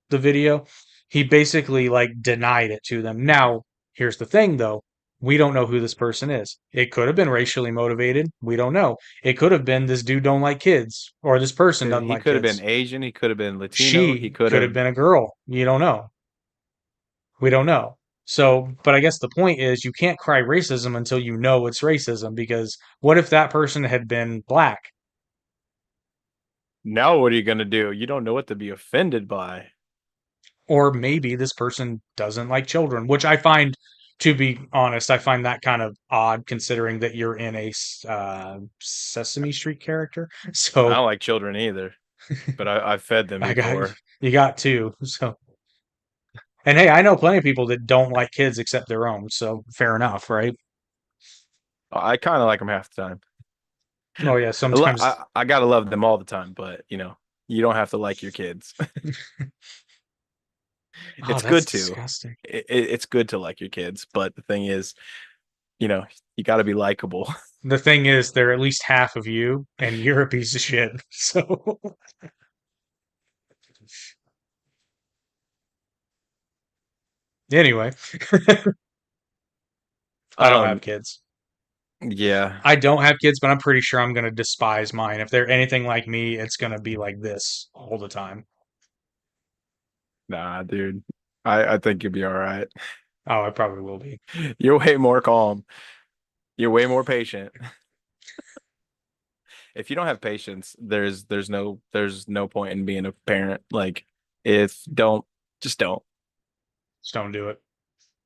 the video, he basically like denied it to them. Now, here's the thing though. We don't know who this person is. It could have been racially motivated. We don't know. It could have been this dude don't like kids or this person doesn't he like could have been kids. Asian, he could have been Latino, he She could could have have. been a girl. You don't know. We don't know. So, but I guess the point is you can't cry racism until you know it's racism because what if that person had been black? Now what are you gonna do? You don't know what to be offended by. Or maybe this person doesn't like children, which I find, to be honest, I find that kind of odd considering that you're in a Sesame Street character. I So don't like children either, but I've fed them I got before. you got two. So and hey, I know plenty of people that don't like kids except their own. So fair enough, right? I kind of like them half the time. Oh yeah, sometimes. I gotta love them all the time, but you don't have to like your kids. Oh, It's that's good to. disgusting. It's good to like your kids, but the thing is, you know, you got to be likable. The thing is, they're at least half of you, and you're a piece of shit. So anyway, I don't have Um, kids. yeah, I don't have kids, but I'm pretty sure I'm gonna despise mine. If they're anything like me, it's gonna be like this all the time. nah, dude. I think you'll be all right. Oh, I probably will be. You're way more calm. You're way more patient. If you don't have patience, there's no point in being a parent. Like, if don't just Just don't do it.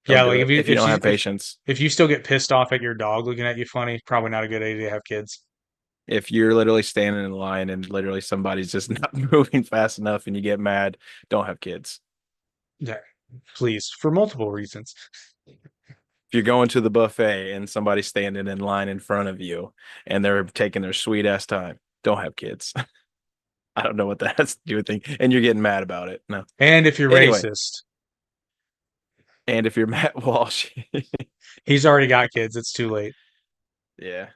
don't Yeah, do like it if you don't have patience. if you still get pissed off at your dog looking at you funny, probably not a good idea to have kids. If you're literally standing in line and literally somebody's just not moving fast enough and you get mad, don't have kids. Yeah, please, for multiple reasons. If you're going to the buffet and somebody's standing in line in front of you and they're taking their sweet ass time, don't have kids. I don't know what that has to do with things. And you're getting mad about it. No. And if you're Anyway, racist, and if you're Matt Walsh, he's already got kids. It's too late. yeah,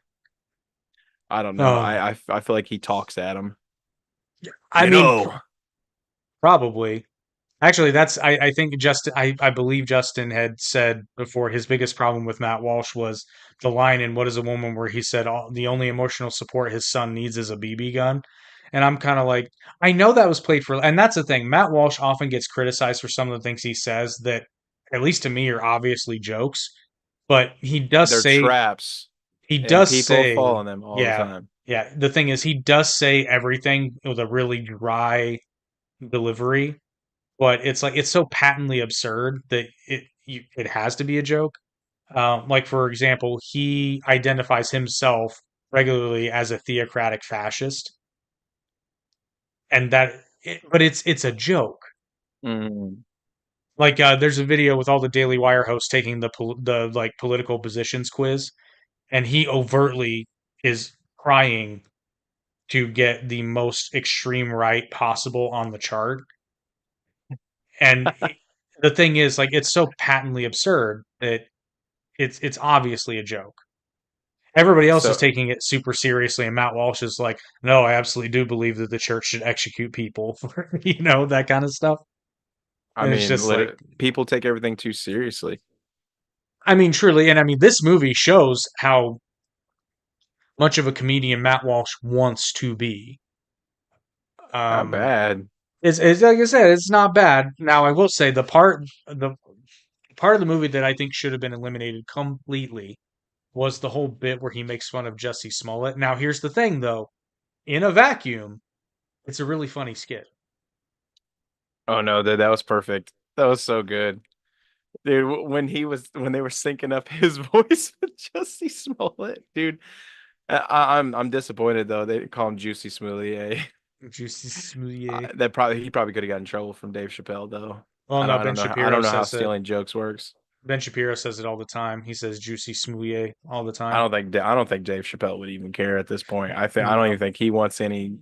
I don't know. Oh, I feel like he talks at him. I You mean, know, probably. Actually, I think Justin I believe Justin had said before his biggest problem with Matt Walsh was the line in What is a Woman where he said the only emotional support his son needs is a BB gun. And I'm kind of like, I know that was played for, and that's the thing. Matt Walsh often gets criticized for some of the things he says that, at least to me, are obviously jokes. But they're traps he and does people fall say, in them all the yeah, time. yeah. The thing is, he does say everything with a really dry delivery, but it's like it's so patently absurd that it has to be a joke. Like for example, he identifies himself regularly as a theocratic fascist, and but it's a joke. Mm. Like there's a video with all the Daily Wire hosts taking the like political positions quiz, and he overtly is trying to get the most extreme right possible on the chart. And the thing is, like, it's so patently absurd that it's obviously a joke. Everybody else is So taking it super seriously, and Matt Walsh is like, "No, I absolutely do believe that the church should execute people for that kind of stuff." I And it's mean, just like, people take everything too seriously. I mean, truly, and I mean, this movie shows how much of a comedian Matt Walsh wants to be. Not Um, bad. it's like I said, it's not bad. Now, I will say the part of the movie that I think should have been eliminated completely was the whole bit where he makes fun of Jussie Smollett. Now, here's the thing, though. In a vacuum, it's a really funny skit. Oh no, that was perfect. That was so good. Dude, when they were syncing up his voice with Jussie Smollett, dude. I'm disappointed though. They call him Juicy Smoulier. Jussie Smollett. That probably he probably could have got in trouble from Dave Chappelle though. Well, no, I don't know how stealing jokes works. Ben Shapiro says it all the time. He says Juicy Smoulier all the time. I don't think Dave Chappelle would even care at this point. I don't No, even think he wants any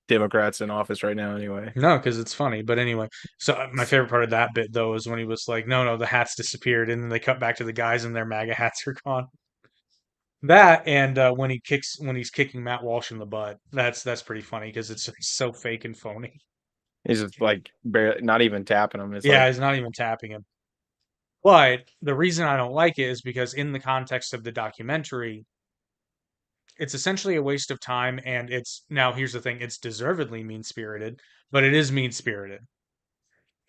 Democrats in office right now anyway. no, because it's funny. But anyway, so my favorite part of that bit though is when he was like, "No, no, the hats disappeared," and then they cut back to the guys and their MAGA hats are gone. That and when he's kicking Matt Walsh in the butt, that's pretty funny because it's so fake and phony. He's just like barely, not even tapping him. It's Yeah, like he's not even tapping him. But the reason I don't like it is because in the context of the documentary, it's essentially a waste of time. And it's now here's the thing: it's deservedly mean spirited, but it is mean spirited.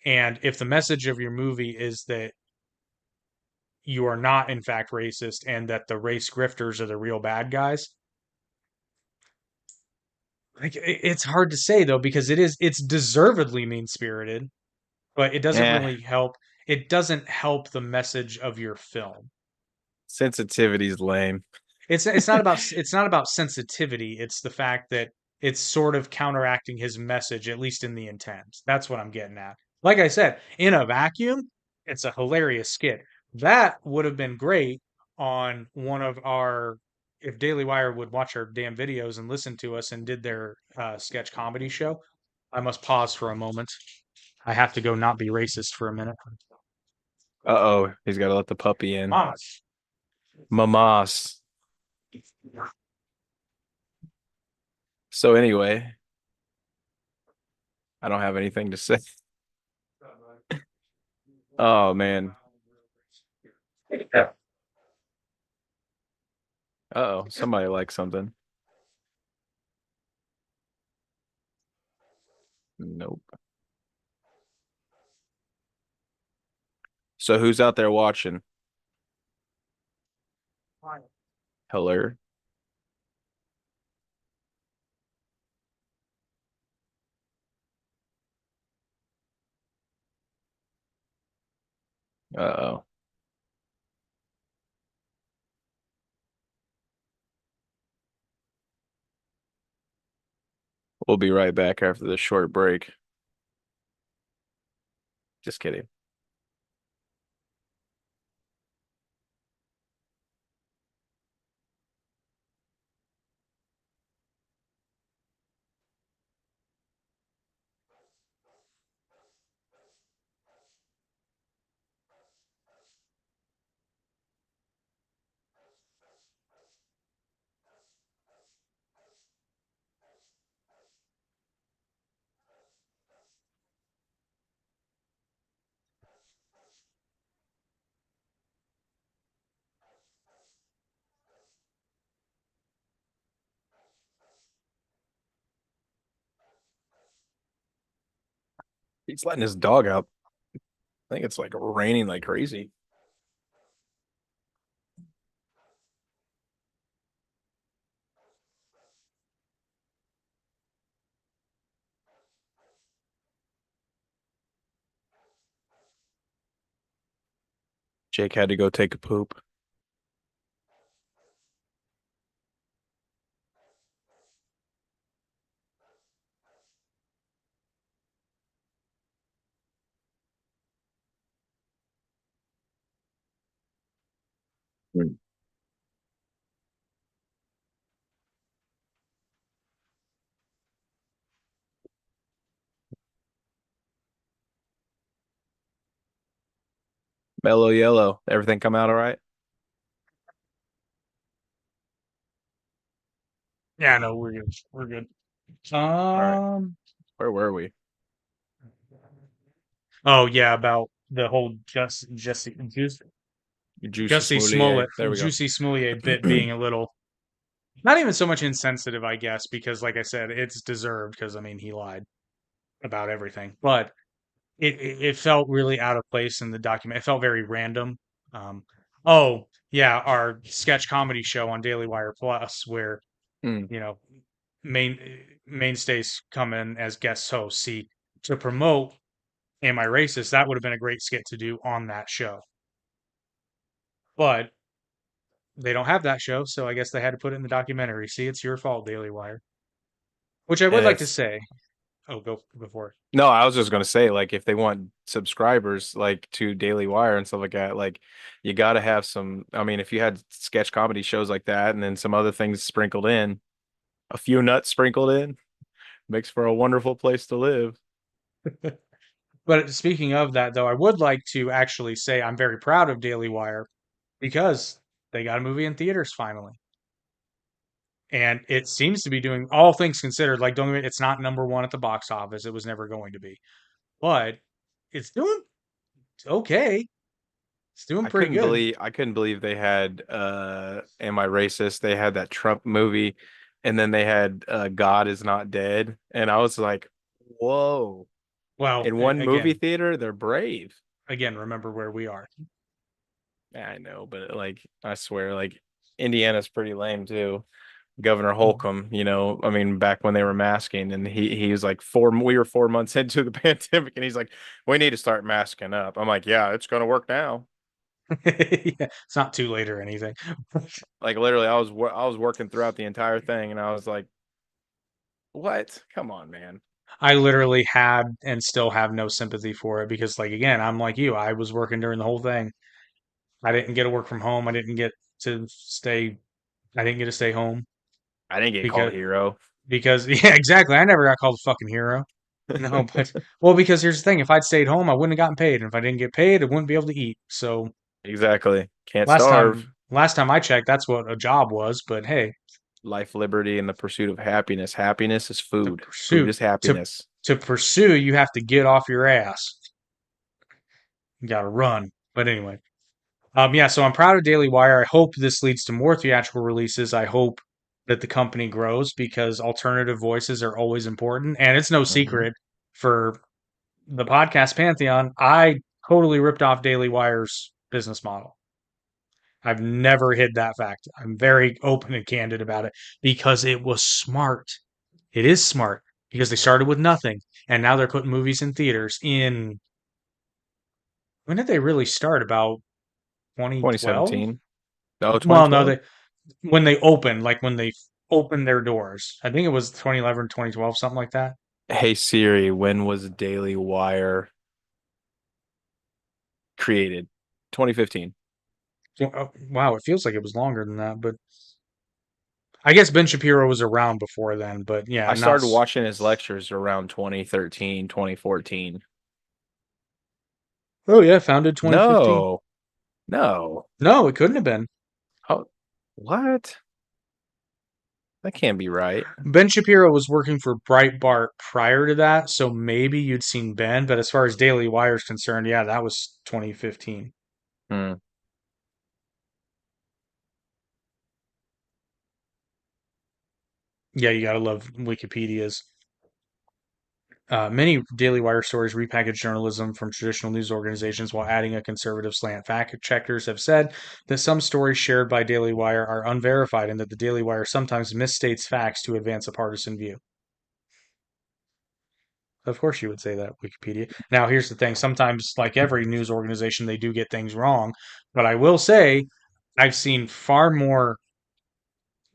And if the message of your movie is that you are not in fact racist and that the race grifters are the real bad guys. Like it's hard to say though because it's deservedly mean-spirited, but it doesn't Eh, really help. It doesn't help the message of your film. sensitivity's lame. It's not about sensitivity. It's the fact that it's sort of counteracting his message, at least in the intent. That's what I'm getting at. Like I said, in a vacuum, it's a hilarious skit. That would have been great on one of our if Daily Wire would watch our damn videos and listen to us and did their sketch comedy show. I must pause for a moment. I have to go not be racist for a minute. Uh-oh, he's got to let the puppy in. Mamas. Mamas. So anyway, I don't have anything to say. Oh man. Yeah. Uh-oh, somebody likes something. Nope. So who's out there watching? Hello. Uh-oh. We'll be right back after this short break. Just kidding. He's letting his dog out. I think it's like raining like crazy. Jake had to go take a poop. Mm. Mellow yellow. Everything come out all right? Yeah, no, we're good. We're good. All right. Um, Where were we? oh yeah, about the whole Juicy Jussie Smollett. Smollett, There we go. Juicy Smollett bit being a little not even so much insensitive, I guess, because like I said, it's deserved because I mean he lied about everything, but it felt really out of place in the document. It felt very random. Um, oh yeah, our sketch comedy show on Daily Wire Plus, where Mm. you know main mainstays come in as guest hosts. See, to promote Am I Racist? That would have been a great skit to do on that show, but they don't have that show, so I guess they had to put it in the documentary. See, it's your fault, Daily Wire. Which I would like to It's say. Oh, go before. no, I was just gonna say, like, if they want subscribers like to Daily Wire and stuff like that, like you gotta have some. I mean, if you had sketch comedy shows like that and then some other things sprinkled in, a few nuts sprinkled in, makes for a wonderful place to live. But speaking of that, though, I would like to actually say I'm very proud of Daily Wire because they got a movie in theaters finally. And it seems to be doing all things considered, like don't get me, it's not number one at the box office. It was never going to be. But it's doing okay. It's doing pretty good. I couldn't believe they had Am I Racist? They had that Trump movie and then they had God is Not Dead. And I was like, whoa. Well, In one movie again, theater, they're brave. remember where we are. Yeah, I know, but like I swear, like Indiana's pretty lame too. Governor Mhm. Holcomb, I mean, back when they were masking, and he was like we were 4 months into the pandemic, and he's like, we need to start masking up. I'm like, yeah, it's gonna work now. Yeah, it's not too late or anything. Like literally, I was working throughout the entire thing, and I was like, what? Come on, man. I literally had and still have no sympathy for it because, like, again, I'm like you. I was working during the whole thing. I didn't get to work from home. To stay. I didn't get to stay home I didn't get called because hero. yeah, exactly. I never got called a fucking hero. No, but well, because here's the thing: if I'd stayed home, I wouldn't have gotten paid, and if I didn't get paid, I wouldn't be able to eat. So Exactly. Can't starve. last time I checked, that's what a job was. But hey, Life, liberty, and the pursuit of happiness. Happiness is the food. Food pursuit is to happiness. to pursue, you have to get off your ass. You got to run. But anyway, yeah. So I'm proud of Daily Wire. I hope this leads to more theatrical releases. I hope that the company grows because alternative voices are always important, and it's no Hmm. secret for the podcast pantheon. I totally ripped off Daily Wire's business model. I've never hid that fact. I'm very open and candid about it because it was smart. It is smart because they started with nothing and now they're putting movies in theaters in when did they really start? About 2012? 2017. No, Well, no, 2012. they like when they opened their doors. I think it was 2011, 2012, something like that. Hey Siri, when was Daily Wire created? 2015. Wow, it feels like it was longer than that, but I guess Ben Shapiro was around before then, but yeah, I not. started watching his lectures around 2013, 2014. Oh yeah, founded 2015. No, no. No, it couldn't have been. Oh, what? That can't be right. Ben Shapiro was working for Breitbart prior to that, so maybe you'd seen Ben, but as far as Daily Wire is concerned, yeah, that was 2015. Hmm. Yeah, you gotta love Wikipedia's. Many Daily Wire stories repackage journalism from traditional news organizations while adding a conservative slant. Fact checkers have said that some stories shared by Daily Wire are unverified and that the Daily Wire sometimes misstates facts to advance a partisan view. Of course, you would say that, Wikipedia. Now, here's the thing. Sometimes, like every news organization, they do get things wrong. But I will say, I've seen far more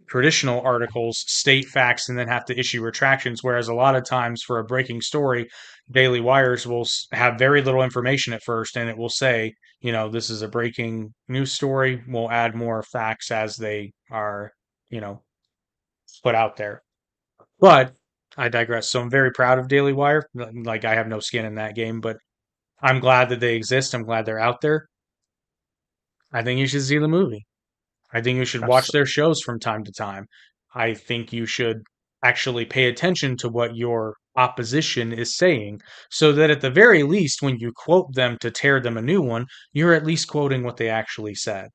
traditional articles state facts and then have to issue retractions. Whereas a lot of times for a breaking story, Daily Wires will have very little information at first and it will say, this is a breaking news story. We'll add more facts as they are, you know, put out there. But I digress. So I'm very proud of Daily Wire. Like I have no skin in that game, but I'm glad that they exist. I'm glad they're out there. I think you should see the movie. I think you should watch Abs- their shows from time to time. I think you should actually pay attention to what your opposition is saying so that at the very least, when you quote them to tear them a new one, you're at least quoting what they actually said.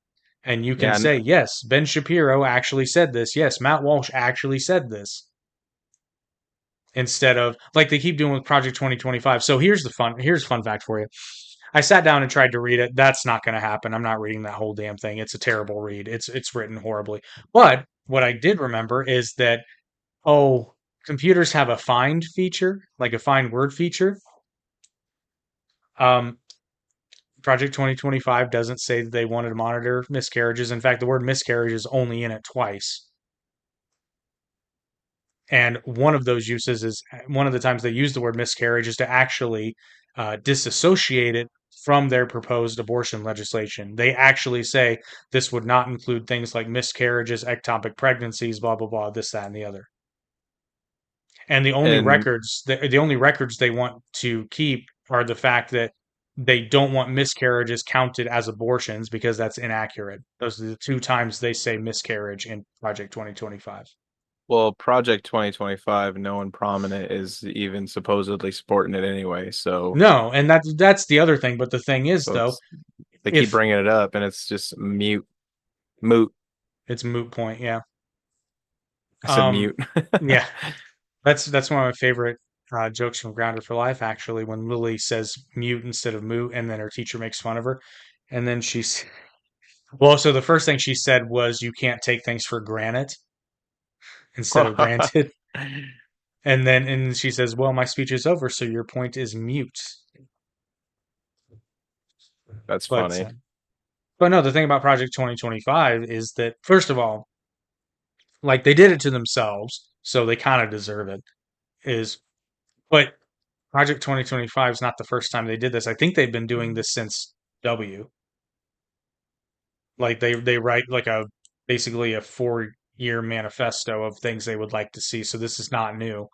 And you can Yeah, say, yes, Ben Shapiro actually said this. Yes, Matt Walsh actually said this. Instead of like they keep doing with Project 2025. So here's a fun fact for you. I sat down and tried to read it. That's not going to happen. I'm not reading that whole damn thing. It's a terrible read. It's written horribly. But what I did remember is that oh, computers have a find feature, like a find word feature. Um, Project 2025 doesn't say that they wanted to monitor miscarriages. In fact, the word miscarriage is only in it twice. And one of those uses is one of the times they use the word miscarriage is to actually disassociate it from their proposed abortion legislation. They actually say this would not include things like miscarriages, ectopic pregnancies, blah blah blah, this, that, and the other. And and the only records they want to keep are the fact that they don't want miscarriages counted as abortions because that's inaccurate. Those are the two times they say miscarriage in Project 2025. well, Project 2025, no one prominent is even supposedly supporting it anyway. No, and that's the other thing. But the thing is, So though, it's they keep if bringing it up, and it's just moot. it's a moot point, yeah. I said mute. Yeah, that's one of my favorite jokes from Grounder for Life. Actually, when Lily says mute instead of moot, and then her teacher makes fun of her, and then Well, so the first thing she said was, "You can't take things for granted instead of granted." And she says, "Well, my speech is over, so your point is mute." That's But funny. but no, the thing about Project 2025 is that first of all, like they did it to themselves, so they kind of deserve it. Is but Project 2025 is not the first time they did this. I think they've been doing this since W. Like they write like a basically a 4-year manifesto of things they would like to see. So this is not new,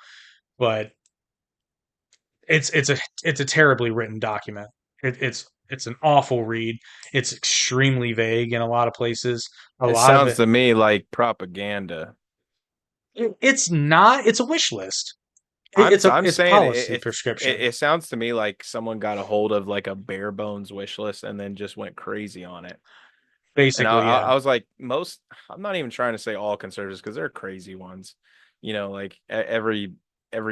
but it's a terribly written document. It's an awful read. It's extremely vague in a lot of places. A It lot of sounds it, to me like propaganda. it's not. It's a wish list. I'm It's saying policy prescription, it sounds to me like someone got a hold of like a bare bones wish list and then just went crazy on it. And basically. Yeah, I was like, most, I'm not even trying to say all conservatives because they're crazy ones, like every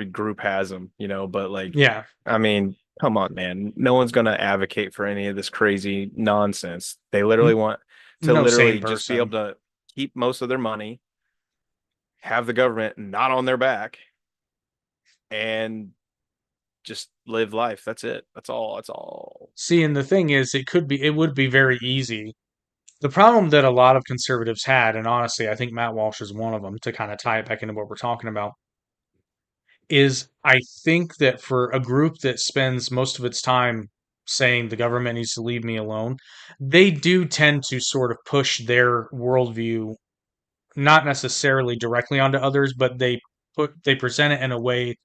group has them, but like, yeah. I mean, come on, man. No one's going to advocate for any of this crazy nonsense. They literally N- want to no sane literally just be able person. to keep most of their money, have the government not on their back, and just live life. That's it. That's all. That's all. See, and the thing is, it would be very easy. The problem that a lot of conservatives had, and honestly, I think Matt Walsh is one of them, to kind of tie it back into what we're talking about, is I think that for a group that spends most of its time saying the government needs to leave me alone, they do tend to sort of push their worldview not necessarily directly onto others, but they present it in a way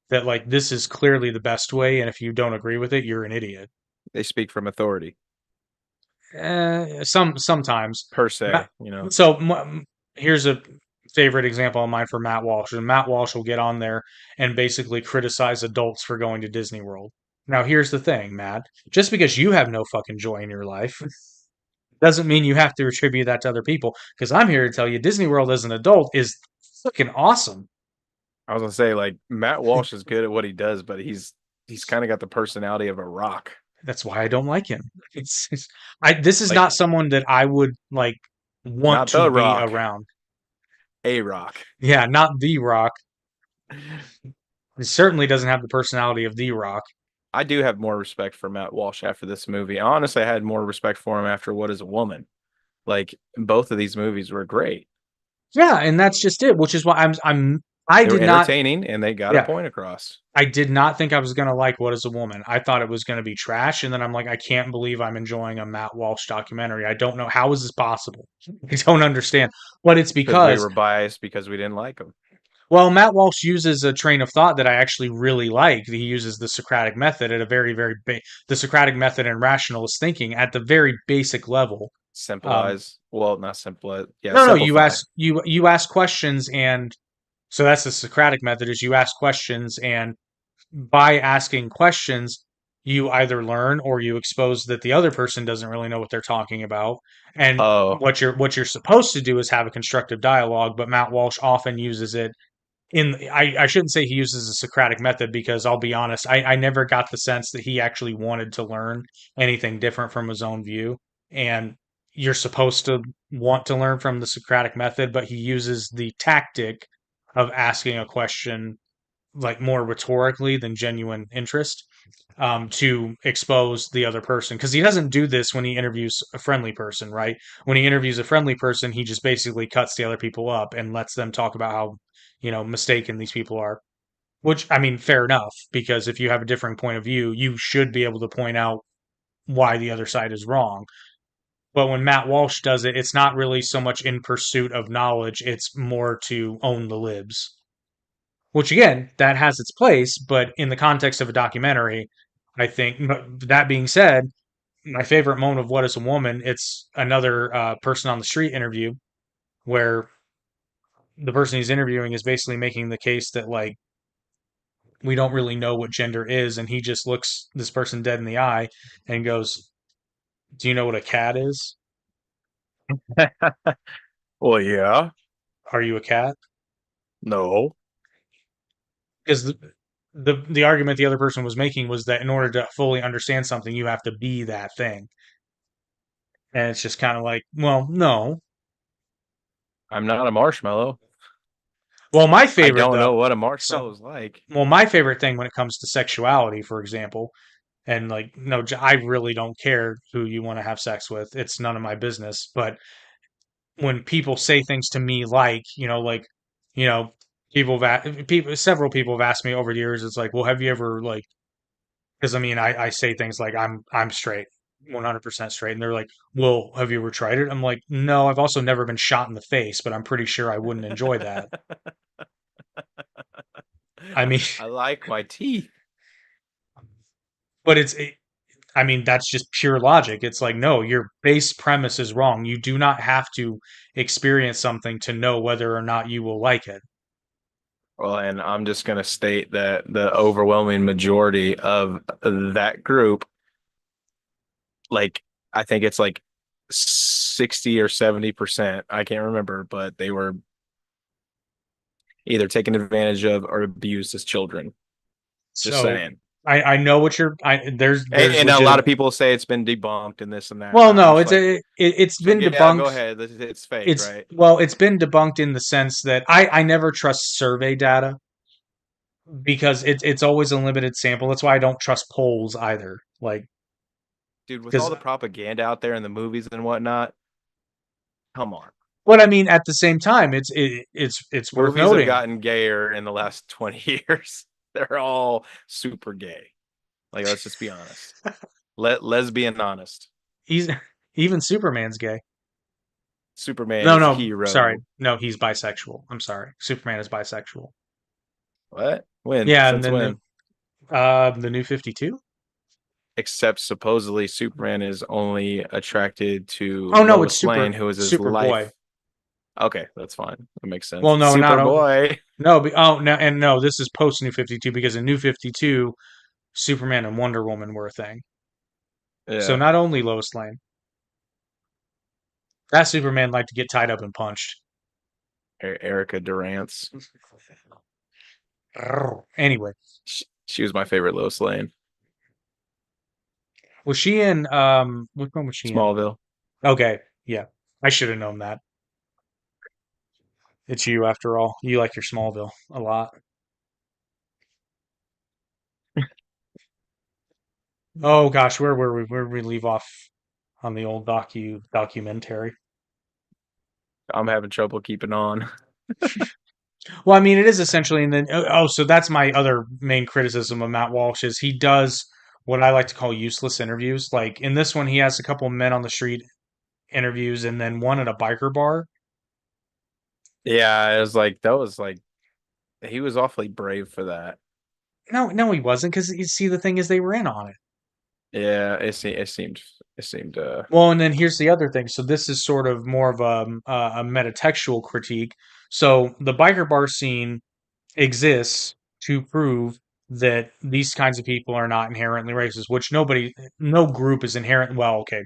that like this is clearly the best way, and if you don't agree with it, you're an idiot. They speak from authority Sometimes. per Ma- se. So here's a favorite example of mine for Matt Walsh. And Matt Walsh will get on there and basically criticize adults for going to Disney World. Now, here's the thing, Matt. Just because you have no fucking joy in your life doesn't mean you have to attribute that to other people. Because I'm here to tell you, Disney World as an adult is fucking awesome. I was gonna say like Matt Walsh is good at what he does, but he's kind of got the personality of a rock. That's why I don't like him. This is not Like someone that I would like want not to the be rock, around. a rock. Yeah, not The Rock. He certainly doesn't have the personality of The Rock. I do have more respect for Matt Walsh after this movie. Honestly, I had more respect for him after What Is a Woman. Like both of these movies were great. Yeah, and that's just it, which is why I They were did not entertaining and they got a yeah, point across. I did not think I was gonna like What Is a Woman. I thought it was gonna be trash, and then I'm like, I can't believe I'm enjoying a Matt Walsh documentary. I don't know how is this possible. I don't understand. But it's Because we because were biased because we didn't like him. well, Matt Walsh uses a train of thought that I actually really like. He uses the Socratic method at a the Socratic method and rationalist thinking at the very basic level. Um, Simplize. Well, not simplize. Yeah, no, you simplify. you ask questions, and so that's the Socratic method is you ask questions, and by asking questions, you either learn or you expose that the other person doesn't really know what they're talking about. And Oh, what you're supposed to do is have a constructive dialogue, but Matt Walsh often uses it I shouldn't say he uses a Socratic method because I'll be honest, I never got the sense that he actually wanted to learn anything different from his own view. And you're supposed to want to learn from the Socratic method, but he uses the tactic of asking a question like more rhetorically than genuine interest to expose the other person. Because he doesn't do this when he interviews a friendly person, right? When he interviews a friendly person, he just basically cuts the other people up and lets them talk about how, mistaken these people are. Which, I mean, fair enough, because if you have a different point of view, you should be able to point out why the other side is wrong. But when Matt Walsh does it, it's not really so much in pursuit of knowledge, it's more to own the libs. Which again, that has its place, but in the context of a documentary, I think that being said, my favorite moment of What Is a Woman, it's another person on the street interview where the person he's interviewing is basically making the case that like we don't really know what gender is, and he just looks this person dead in the eye and goes, "Do you know what a cat is? well, yeah. Are you a cat?" No. Because the argument the other person was making was that in order to fully understand something, you have to be that thing. And it's just kind of like, well, no. I'm not a marshmallow. Well, my I favorite don't know though. what a So, marshmallow is like. well, my favorite thing when it comes to sexuality, for example, and like, no, I really don't care who you want to have sex with. It's none of my business. But when people say things to me like, you know, several people have asked me over the years, it's like, well, have you ever like, because I mean, I say things like I'm straight, 100% straight, and they're like, well, have you ever tried it? I'm like, no, I've also never been shot in the face, but I'm pretty sure I wouldn't enjoy that. I mean, I like my teeth. but I mean, that's just pure logic. It's like, no, your base premise is wrong. You do not have to experience something to know whether or not you will like it. Well, and I'm just going to state that the overwhelming majority of that group, like, I think it's like 60 or 70%, I can't remember, but they were either taken advantage of or abused as children. Just So saying. I know what there's And a lot legitimate. of people say it's been debunked and this and that. Well, I'm no, just like, it's so been yeah, go debunked. ahead. It's fake, right? It's been debunked in the sense that I never trust survey data because it's always a limited sample. That's why I don't trust polls either. Like Dude, with all because the propaganda out there in the movies and whatnot, come on. what I mean at the same time, it's worth Movies have noting. gotten gayer in the last 20 years. They're all super gay. Like, let's just be honest. Lesbian honest. He's even Superman's gay. Superman No, is a no, sorry. hero. No, he's bisexual. I'm sorry. Superman is bisexual. What? When? Yeah, and Since then when? the new 52? Except supposedly Superman is only attracted to Oh no, it's Lois Lane, who is his Superboy. life. Okay, that's fine. That makes sense. Well, no, not Superboy. no, oh no, and no, this is post New 52 because in New 52 Superman and Wonder Woman were a thing. So Yeah. not only Lois Lane. That Superman liked to get tied up and punched. Erica Durance. Anyway, She was my favorite Lois Lane. was she in which one was she in? Smallville. Okay, yeah. I should have known that. It's you after all. You like your Smallville a lot. Oh gosh, where were we? Where did we leave off on the old documentary? I'm having trouble keeping on. Well, I mean, it is essentially, and then so that's my other main criticism of Matt Walsh is he does what I like to call useless interviews. Like in this one, he has a couple men on the street interviews, and then one at a biker bar. Yeah, it was like that was like he was awfully brave for that. No, no, he wasn't, because you see, the thing is, they were in on it. Yeah, it seemed Well, and then here's the other thing. So this is sort of more of a metatextual critique. So the biker bar scene exists to prove that these kinds of people are not inherently racist, which no group is inherent. Well, okay,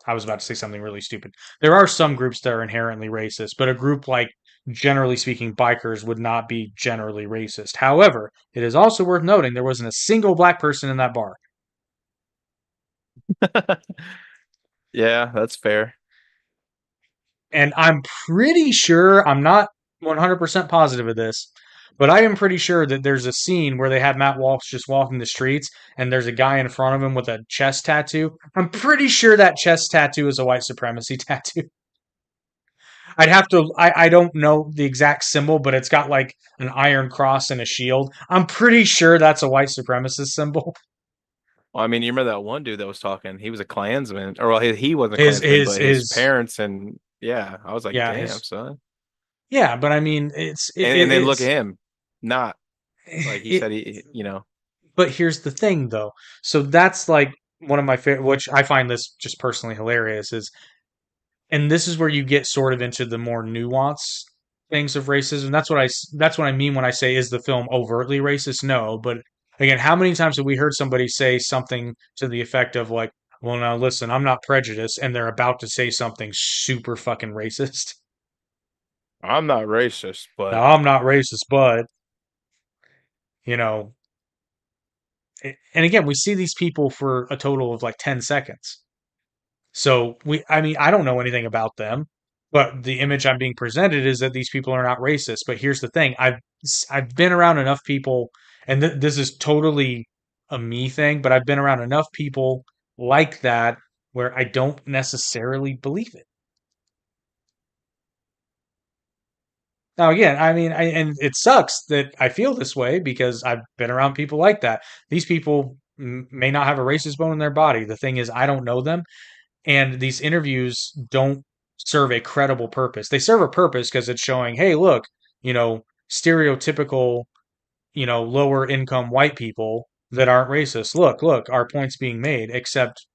I was about to say something really stupid. There are some groups that are inherently racist, but a group like, generally speaking, bikers would not be generally racist. However, it is also worth noting there wasn't a single black person in that bar. Yeah, that's fair. And I'm pretty sure, I'm not 100% positive of this, but I am pretty sure that there's a scene where they have Matt Walsh just walking the streets and there's a guy in front of him with a chest tattoo. I'm pretty sure that chest tattoo is a white supremacy tattoo. I don't know the exact symbol, but it's got like an iron cross and a shield. I'm pretty sure that's a white supremacist symbol. Well, I mean, you remember that one dude that was talking? He was a Klansman, or well, he wasn't a His, Klansman, his, but his his, parents and yeah, I was like, yeah, damn, son. yeah, but I mean, And then look at him, not like he it, said he. but here's the thing though. So that's like one of my favorite, which I find this just personally hilarious is, and this is where you get sort of into the more nuanced things of racism. That's what I mean when I say, is the film overtly racist? No, but again, how many times have we heard somebody say something to the effect of like, well, now listen, I'm not prejudiced, and they're about to say something super fucking racist. I'm not racist, but Now, I'm not racist, but you know, and again, we see these people for a total of like 10 seconds. So I mean, I don't know anything about them, but the image I'm being presented is that these people are not racist. But here's the thing: I've been around enough people, and this is totally a me thing, but I've been around enough people like that where I don't necessarily believe it. Now, again, I mean, and it sucks that I feel this way because I've been around people like that. These people may not have a racist bone in their body. The thing is, I don't know them, and these interviews don't serve a credible purpose. They serve a purpose because it's showing, hey, look, stereotypical, lower income white people that aren't racist. Look, our point's being made, except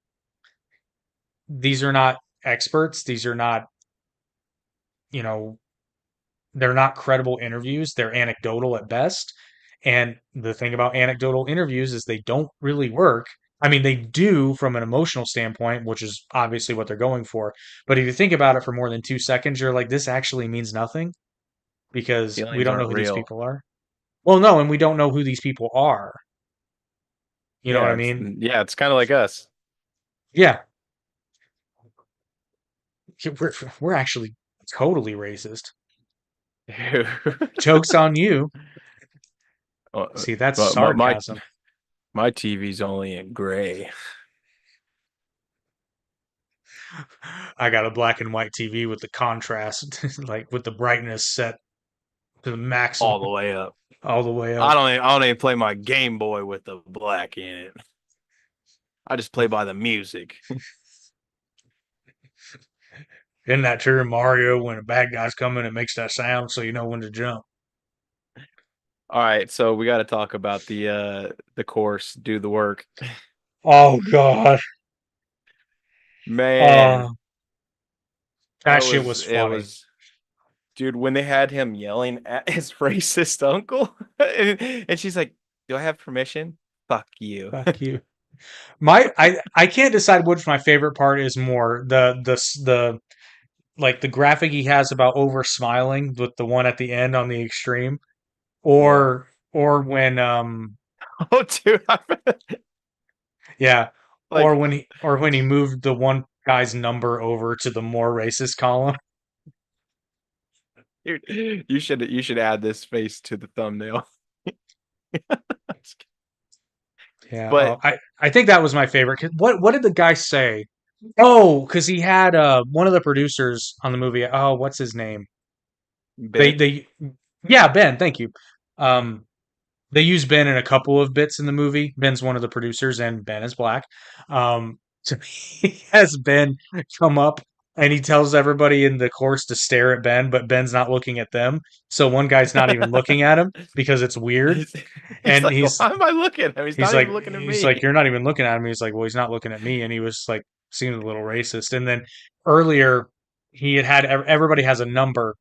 these are not experts. These are not, you know, they're not credible interviews. They're anecdotal at best. And the thing about anecdotal interviews is they don't really work. I mean, they do from an emotional standpoint, which is obviously what they're going for. But if you think about it for more than 2 seconds, you're like, this actually means nothing because we Feelings don't know aren't who these real. people are. Well, no, and we don't know who these people are. You know what I mean? Yeah, it's kind of like us. Yeah, we're we're actually totally racist. Joke's on you. Uh, See, that's but sarcasm. my TV's only in gray I got a black and white TV with the contrast, like with the brightness set to the maximum all the way up. all the way up. I don't even play my Game Boy with the black in it. I just play by the music. Isn't that true in Mario when a bad guy's coming, it makes that sound so you know when to jump? All right, so we got to talk about the course, do the work. Oh God. Man, Uh that shit was it funny. was dude when they had him yelling at his racist uncle and she's like, "Do I have permission?" Fuck you. Fuck you. I can't decide which my favorite part is more the like the graphic he has about over smiling with the one at the end on the extreme Yeah. or when Oh, dude, yeah, like, or when he moved the one guy's number over to the more racist column. dude, you should add this face to the thumbnail. Yeah, But I think that was my favorite. 'Cause what did the guy say? Oh, because he had one of the producers on the movie. Oh, what's his name? Ben, They yeah, Ben. Thank you. Um, they use Ben in a couple of bits in the movie. Ben's one of the producers, and Ben is black. So he has Ben come up and he tells everybody in the course to stare at Ben, but Ben's not looking at them. So one guy's not even looking at him because it's weird. he's, he's And like, why am I looking at him? He's not even looking at he's like, me. you're not even looking at him. He's like, well, he's not looking at me. And he was like, seemed a little racist. And then earlier, everybody has a number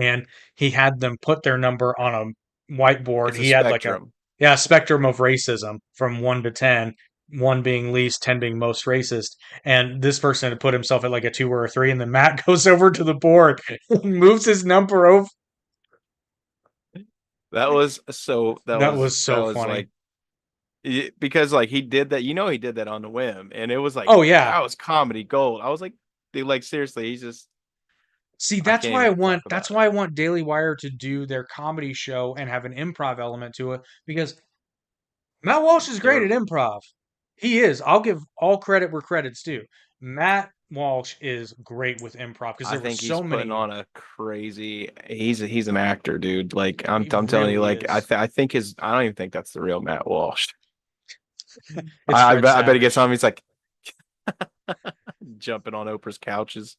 and he had them put their number on a whiteboard. It's a He had like a spectrum. yeah spectrum of racism from 1 to 10, one being least, 10 being most racist. And this person had put himself at like a 2 or a 3, and then Matt goes over to the board and moves his number over. That was That so was funny. like because like he did that, he did that on the whim, and it was like Oh yeah. that was comedy gold. I was like, dude, like seriously, he's just See, I can't even talk that's about it. why I want Daily Wire to do their comedy show and have an improv element to it because Matt Walsh is They great were at improv. He is. I'll give all credit where credit's due. Matt Walsh is great with improv because I there were think he's so putting many. on a crazy. He's an actor, dude. Like He I'm telling you, really like is. I think his I don't even think that's the real Matt Walsh. It's Fred I bet he gets Savage. on. He's like jumping on Oprah's couches.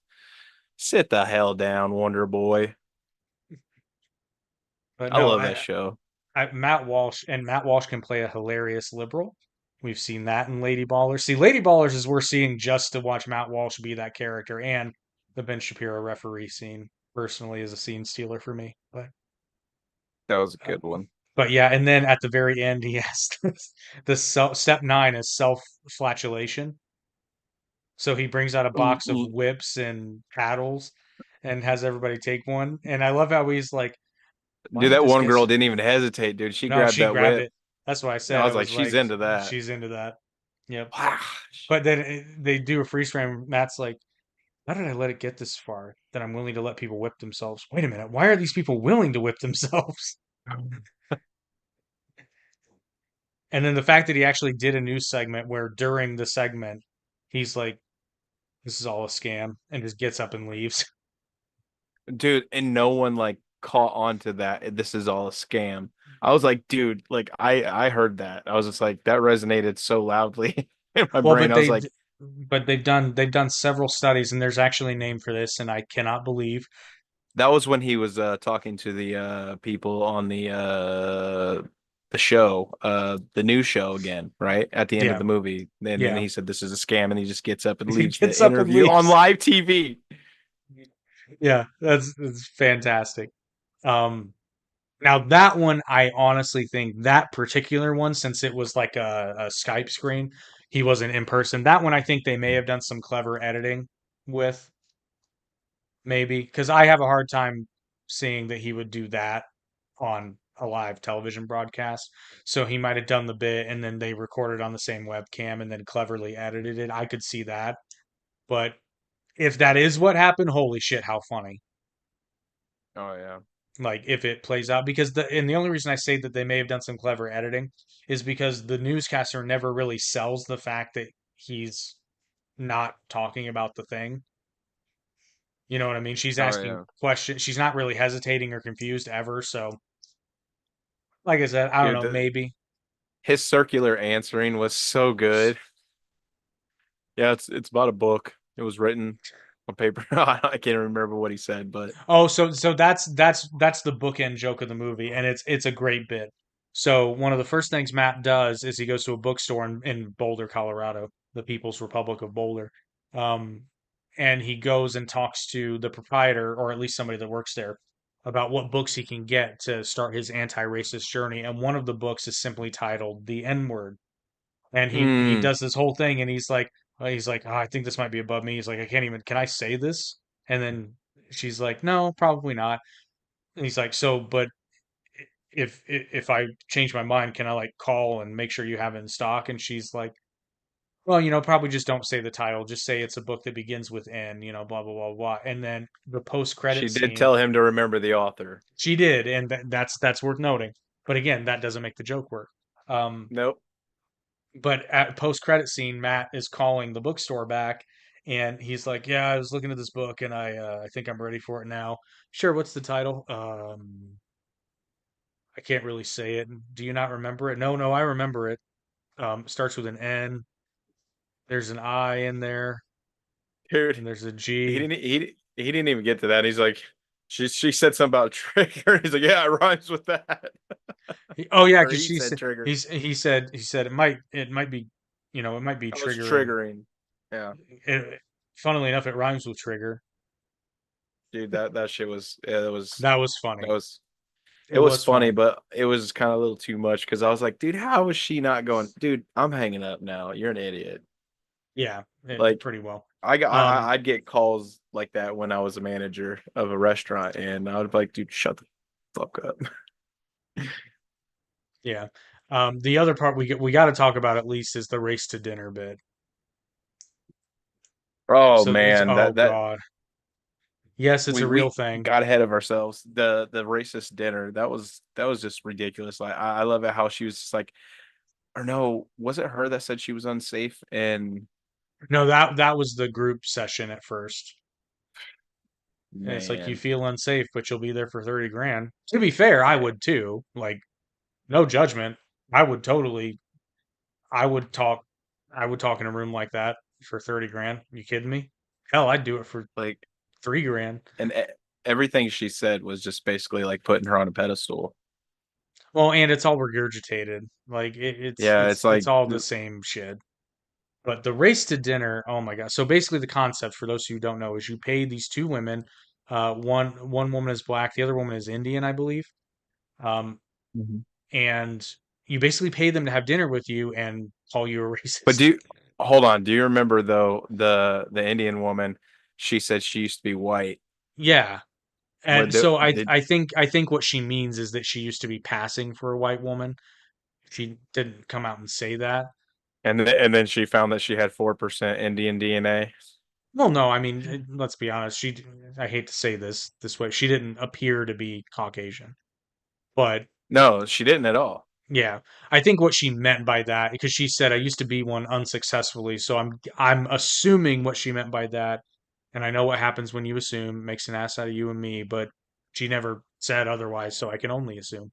Sit the hell down, Wonder Boy. But I no, love that show. Matt Walsh can play a hilarious liberal. We've seen that in Lady Ballers. See, Lady Ballers is worth seeing just to watch Matt Walsh be that character, and the Ben Shapiro referee scene personally is a scene stealer for me. That was a Uh, good one. but yeah, and then at the very end, he has step 9 is self flatulation. So he brings out a L- box of l- whips and paddles and has everybody take one. And I love how he's like, why Dude, did that this one guy? girl didn't even hesitate, dude. She No, grabbed she that grabbed whip. it. That's what I I said. I was like, was she's like, into that. she's into that. Yep. Wow. But then they do a freeze frame. Matt's like, "How did I let it get this far? That I'm willing to let people whip themselves? Wait a minute. Why are these people willing to whip themselves?" And then the fact that he actually did a news segment where during the segment he's like, "This is all a scam," and just gets up and leaves. Dude, and no one like caught on to that. This is all a scam. I was like, dude, like I heard that. I was just like that resonated so loudly in my Well, brain. I was like, but they've done several studies, and there's actually a name for this, and I cannot believe. that was when he was talking to the people on the show, the news show again, right? At the end of Yeah, the movie. And then yeah. he said this is a scam and he just gets up and He leaves the gets up and interview on leaves. live TV. Yeah, that's fantastic. Um, Now that one, I honestly think that particular one, since it was like a Skype screen, he wasn't in person. That one, I think they may have done some clever editing with, maybe, because I have a hard time seeing that he would do that on a live television broadcast. So he might have done the bit and then they recorded on the same webcam and then cleverly edited it. I could see that. But if that is what happened, holy shit, how funny. Oh yeah. Like if it plays out, because the only reason I say that they may have done some clever editing is because the newscaster never really sells the fact that he's not talking about the thing. You know what I mean? She's Oh asking yeah. questions. She's not really hesitating or confused ever. So, like I said, I don't Dude, know, maybe. his circular answering was so good. Yeah, it's about a book. It was written on paper. I can't remember what he said, but Oh, so that's the bookend joke of the movie, and it's a great bit. So one of the first things Matt does is he goes to a bookstore in Boulder, Colorado, the People's Republic of Boulder, um, and he goes and talks to the proprietor, or at least somebody that works there, about what books he can get to start his anti-racist journey. And one of the books is simply titled "The N-Word," and he mm, does this whole thing, and he's like, "Oh, I think this might be above me." He's like, "I can't even. Can I say this?" And then she's like, "No, probably not." And he's like, "So, but if I change my mind, can I like call and make sure you have it in stock?" And she's like, "Well, probably just don't say the title. Just say it's a book that begins with N. Blah blah blah blah." And then the post credit she did scene, tell him to remember the author. she did, and that's worth noting. But again, that doesn't make the joke work. Um, Nope. but at post credit scene, Matt is calling the bookstore back, and he's like, "Yeah, I was looking at this book, and I think I'm ready for it now." Sure, what's the title? I can't really say it. Do you not remember it? No, no, I remember it. Starts with an N. There's an I in there, Dude, and there's a he G. didn't he didn't even get to that. He's like she said something about trigger. He's like, yeah, it rhymes with that. Oh yeah, Or because he she said said trigger. he said it might be, it might be That was triggering. triggering. Yeah. Funnily enough, it rhymes with trigger. Dude, that shit was yeah, That was that funny. was It it was was funny, funny. but it was kind of a little too much because I was like, dude, how was she not going? Dude, I'm hanging up now. You're an idiot. Yeah, Like pretty well. I Um, I'd get calls like that when I was a manager of a restaurant, and I would be like, dude, shut the fuck up. yeah. The other part we got to talk about at least is the race to dinner bit. Oh So man, oh that God. Yes, it's a real we thing. got ahead of ourselves. The racist dinner that was just ridiculous. Like I love it how she was just like, or no, was it her that said she was unsafe? And No, that was the group session at first. And it's like you man, feel unsafe, but you'll be there for 30 grand. To be fair, I yeah, would too. Like, no judgment. I would totally I would talk I would talk in a room like that for 30 grand. You kidding me? Hell, I'd do it for like 3 grand. and everything she said was just basically like putting her on a pedestal. Well, and it's all regurgitated. Like it's Yeah, it's it's it's like all the same shit. But the race to dinner, oh my God. So basically the concept for those who don't know is you pay these two women, one woman is black, the other woman is Indian, I believe. Um, Mhm. and you basically pay them to have dinner with you and call you a But racist. hold on, do you remember though the Indian woman? She said she used to be white. Yeah. What And so I did I think I think what she means is that she used to be passing for a white woman. She didn't come out and say that. And then she found that she had 4% Indian DNA. Well, no, I mean, let's be honest. I hate to say this way, she didn't appear to be Caucasian, but No, she didn't at all. yeah, I think what she meant by that, because she said I used to be one unsuccessfully, so I'm assuming what she meant by that, and I know what happens when you assume makes an ass out of you and me, but she never said otherwise, so I can only assume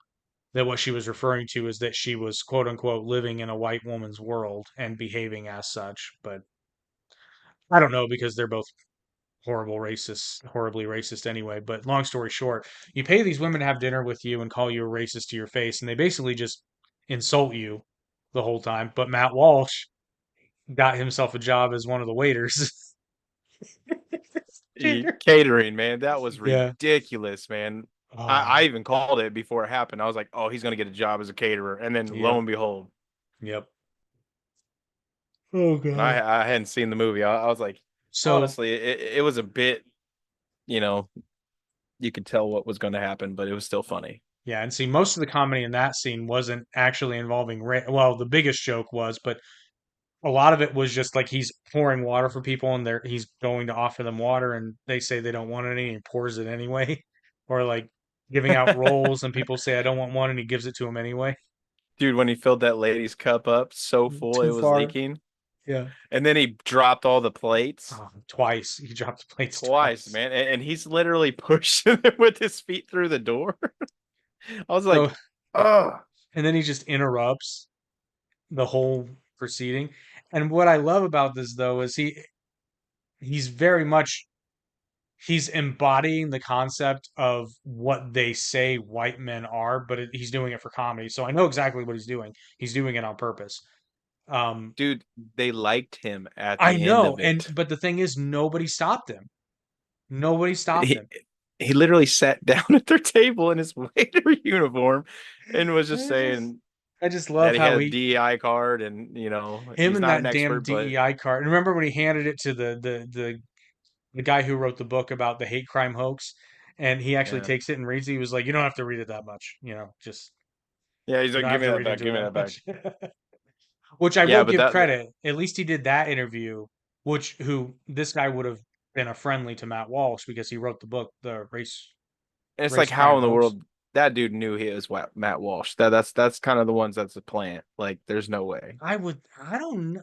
that what she was referring to is that she was quote unquote living in a white woman's world and behaving as such, but I don't know because they're both horribly racist anyway. But long story short, you pay these women to have dinner with you and call you a racist to your face, and they basically just insult you the whole time. But Matt Walsh got himself a job as one of the waiters. Dinner. Catering, man, that was Yeah. ridiculous, man. I Oh, even called it before it happened. I was like, oh, he's gonna get a job as a caterer, and then lo yep. and behold, Yep. Oh and God. I hadn't seen the movie. I was like, So honestly, it was a bit, you know, you could tell what was going to happen, but it was still funny. yeah, and see, most of the comedy in that scene wasn't actually involving well, the biggest joke was, but a lot of it was just like he's pouring water for people and he's going to offer them water and they say they don't want any and he pours it anyway. Or like giving out rolls and people say I don't want one and he gives it to them anyway. Dude, when he filled that lady's cup up so full it Too was far. leaking, Yeah. and then he dropped all the plates Twice. He dropped the plates twice, twice. man, and he's literally pushing it with his feet through the door. I was So like, oh, and then he just interrupts the whole proceeding. And what I love about this though is he's very much he's embodying the concept of what they say white men are, but he's doing it for comedy. So I know exactly what he's doing. He's doing it on purpose. Um, dude, they liked him at I the end know, of and it. but the thing is, nobody stopped him. Nobody stopped He him. he literally sat down at their table in his waiter uniform and was just I just, saying I just that love he how had a he, DEI card, and him he's and not an that damn expert, but DEI card. And remember when he handed it to the guy who wrote the book about the hate crime hoax, and he actually yeah. takes it and reads it. He was like, "You don't have to read it that much. Just Yeah, he's you like, don't give have me to that read back, into give it me that that back. much." Which I Yeah, will but give that credit. At least he did that interview, which who this guy would have been a friendly to Matt Walsh because he wrote the book, the it's like race how crime in the hoax. world that dude knew he was Matt Walsh. That's kind of the ones that's a plant. Like, there's no way. I don't know.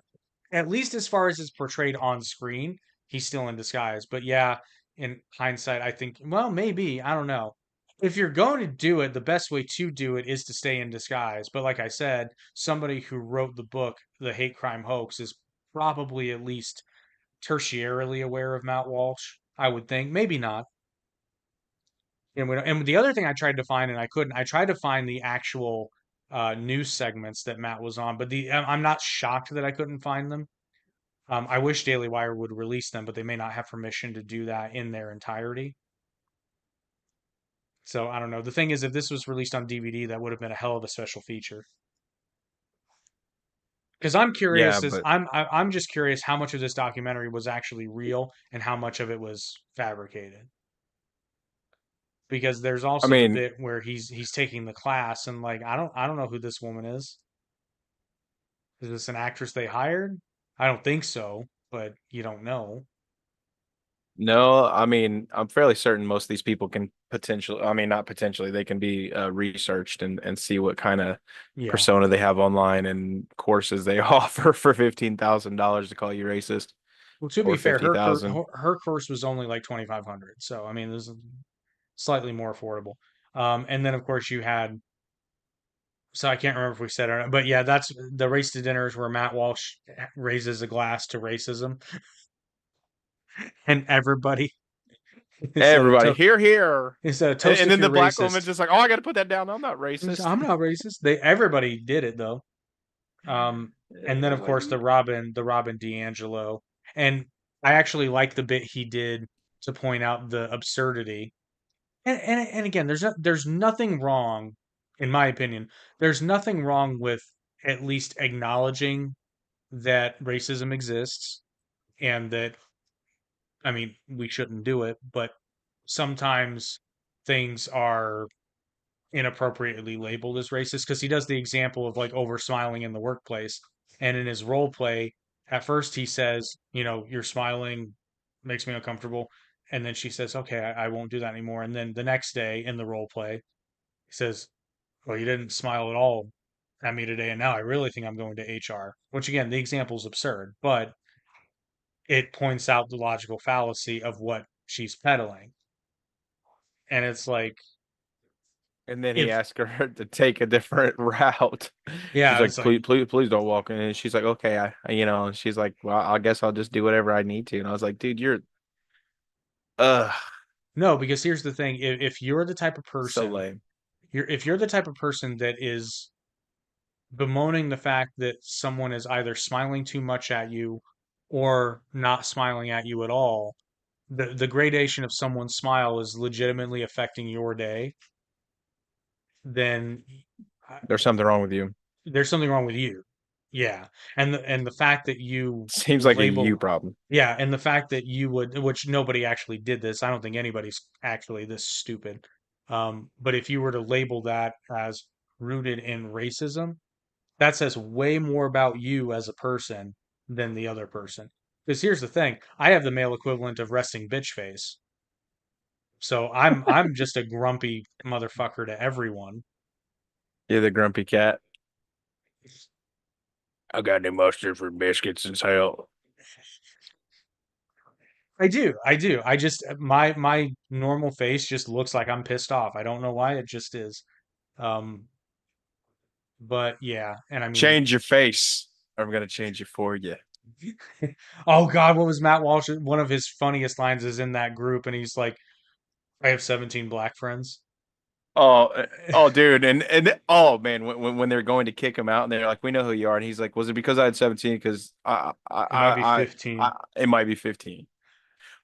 At least as far as it's portrayed on screen, he's still in disguise. But yeah, in hindsight, I think, well, maybe, I don't know. If you're going to do it, the best way to do it is to stay in disguise. But like I said, somebody who wrote the book, The Hate Crime Hoax, is probably at least tertiarily aware of Matt Walsh, I would think. Maybe not. And the other thing I tried to find and I couldn't, I tried to find the actual news segments that Matt was on, but I'm not shocked that I couldn't find them. I wish Daily Wire would release them, but they may not have permission to do that in their entirety. So I don't know. The thing is, if this was released on DVD, that would have been a hell of a special feature. Because I'm Yeah, curious, but I'm just curious how much of this documentary was actually real and how much of it was fabricated. Because there's I also the mean, bit where he's taking the class and like I don't know who this woman is. Is this an actress they hired? I don't think so, but you don't know. no, I mean, I'm fairly certain most of these people can potentially, I mean, not potentially, they can be researched and see what kind of Yeah. persona they have online and courses they offer for $15,000 to call you racist, Well, to be or fair, 50,000. her course was only like 2,500, so I mean, this is slightly more affordable. And then of course you had, so I can't remember if we said it or not, but yeah, that's the race to dinners where Matt Walsh raises a glass to racism, and everybody Everybody, here. instead of And, toast and if then the you're black racist. woman's just like, oh, I got to put that down. I'm not It's, racist. I'm not racist. Everybody did it though. And then It's of like, course the Robin D'Angelo, and I actually like the bit he did to point out the absurdity. And again, there's nothing wrong, in my opinion. There's nothing wrong with at least acknowledging that racism exists and that I mean we shouldn't do it, but sometimes things are inappropriately labeled as racist because he does the example of like over smiling in the workplace. And in his role play, at first he says, you know, you're smiling makes me uncomfortable. And then she says, okay, I won't do that anymore. And then the next day in the role play, he says, well, you didn't smile at all at me today. And now I really think I'm going to HR, which again, the example is absurd, but it points out the logical fallacy of what she's peddling. And it's like, And then he if, asked her to take a different route. She's yeah, like, it's like, please, please, please don't walk in. And she's like, okay, and she's like, well, I guess I'll just do whatever I need to. And I was like, dude, you're, uh, no, because here's the thing. If you're the type of so person, lame. if you're the type of person that is bemoaning the fact that someone is either smiling too much at you or not smiling at you at all, the gradation of someone's smile is legitimately affecting your day, then uh, There's something wrong with you. there's something wrong with you. Yeah. And the fact that you Seems like a you label problem. yeah, and the fact that you would, which nobody actually did this. I don't think anybody's actually this stupid. But if you were to label that as rooted in racism, that says way more about you as a person than the other person. Because here's the thing, I have the male equivalent of resting bitch face. So I'm just a grumpy motherfucker to everyone. You're the grumpy cat. I got any mustard for biscuits and hell. I do. I do. I just my normal face just looks like I'm pissed off. I don't know why, it just is. Um, but yeah, and I mean, Change your face. I'm gonna change it for you. oh God, what was Matt Walsh? One of his funniest lines is in that group, and he's like, "I have 17 black friends." Oh, dude, and oh man, when they're going to kick him out, and they're like, "We know who you are," and he's like, "Was it because I had 17? Because It might be 15. it might be 15.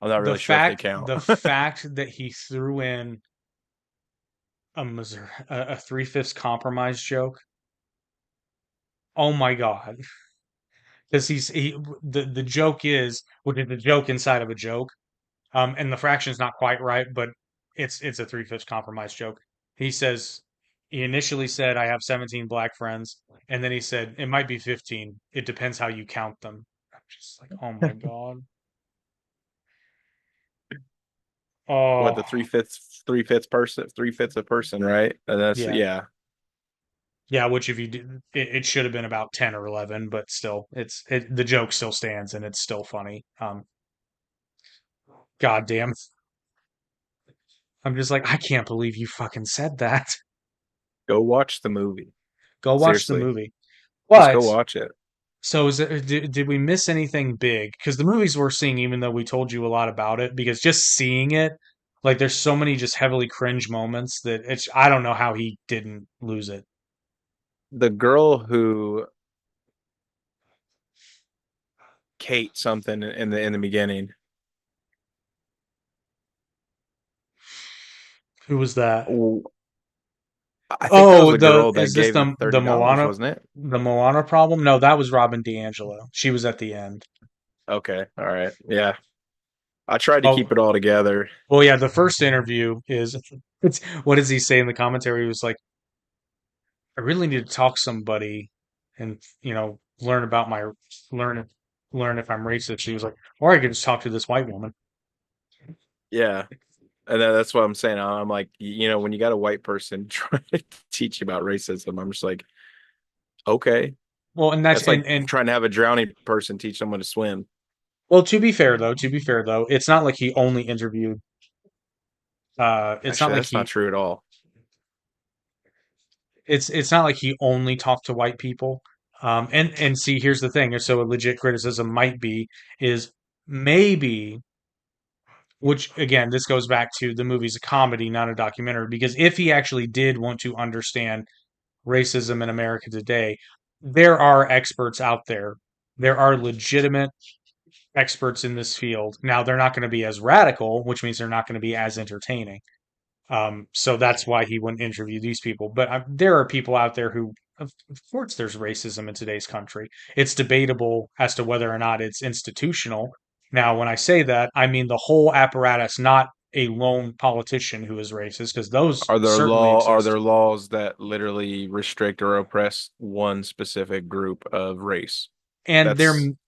I'm not really sure if they count." The fact that he threw in a Missouri, a three-fifths compromise joke. Oh my God. Because the joke is, which is the joke inside of a joke. And the fraction's not quite right, but it's a three-fifths compromise joke. He says he initially said I have 17 black friends, and then he said it might be 15. It depends how you count them. I'm just like, oh my God. What the Oh three fifths person, three-fifths a person, right? And that's yeah. yeah. Yeah, which if you did, it should have been about 10 or 11, but still, the joke still stands and it's still funny. Goddamn. I'm just like, I can't believe you fucking said that. Go watch the movie. Go watch the Seriously, movie. just go But watch it. so did we miss anything big? Because the movies we're seeing, even though we told you a lot about it, because just seeing it, like there's so many just heavily cringe moments that it's I don't know how he didn't lose it. The girl who Kate something in the beginning. Who was that? Oh, I think that was Oh, the the girl that is this gave the $30, wasn't it? The Moana problem? No, that was Robin DiAngelo. She was at the end. Okay, all right, yeah. I tried to keep Oh, it all together. well, yeah. The first interview is it's what does he say in the commentary? He was like, I really need to talk to somebody and learn about my learn if learn if I'm racist. He was like, or I could just talk to this white woman. Yeah, and that's what I'm saying. I'm like, when you got a white person trying to teach you about racism, I'm just like, okay, Well, and that's like and trying to have a drowning person teach someone to swim. well, to be fair though, it's not like he only interviewed. It's not Actually, like that's not true at all. it's not like he only talked to white people. And see, here's the thing. So a legit criticism might be is maybe, which again, this goes back to the movie's a comedy, not a documentary. Because if he actually did want to understand racism in America today, there are experts out there. There are legitimate experts in this field. Now, they're not going to be as radical, which means they're not going to be as entertaining. So that's why he wouldn't interview these people. But there are people out there who, of course, there's racism in today's country. It's debatable as to whether or not it's institutional. Now, when I say that, I mean the whole apparatus, not a lone politician who is racist, because those certainly Are exist. there laws that literally restrict or oppress one specific group of race? And That's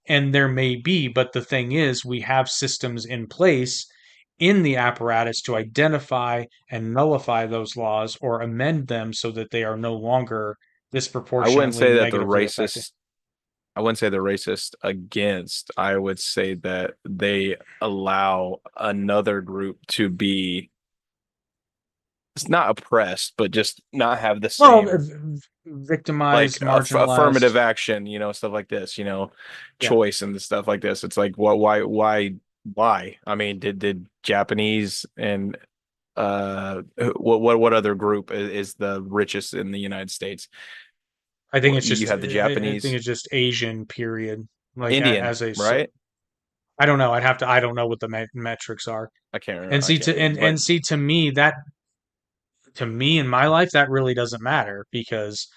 there may be, but the thing is, we have systems in place in the apparatus to identify and nullify those laws or amend them so that they are no longer I wouldn't disproportionately say that the negatively affected. racist I wouldn't say they're racist against. I would say that they allow another group to be it's not oppressed, but just not have the Well, same like victimized, affirmative marginalized. action, stuff like this, Yeah, choice and stuff like this. It's like what why? I mean, did Japanese and what other group is the richest in the United States? I think Well, it's you just have the I think Japanese, it's just Asian period. Like Indian, as a right? I don't know. I don't know what the metrics are. I can't remember. And I see can't to remember, but and see to me in my life that really doesn't matter because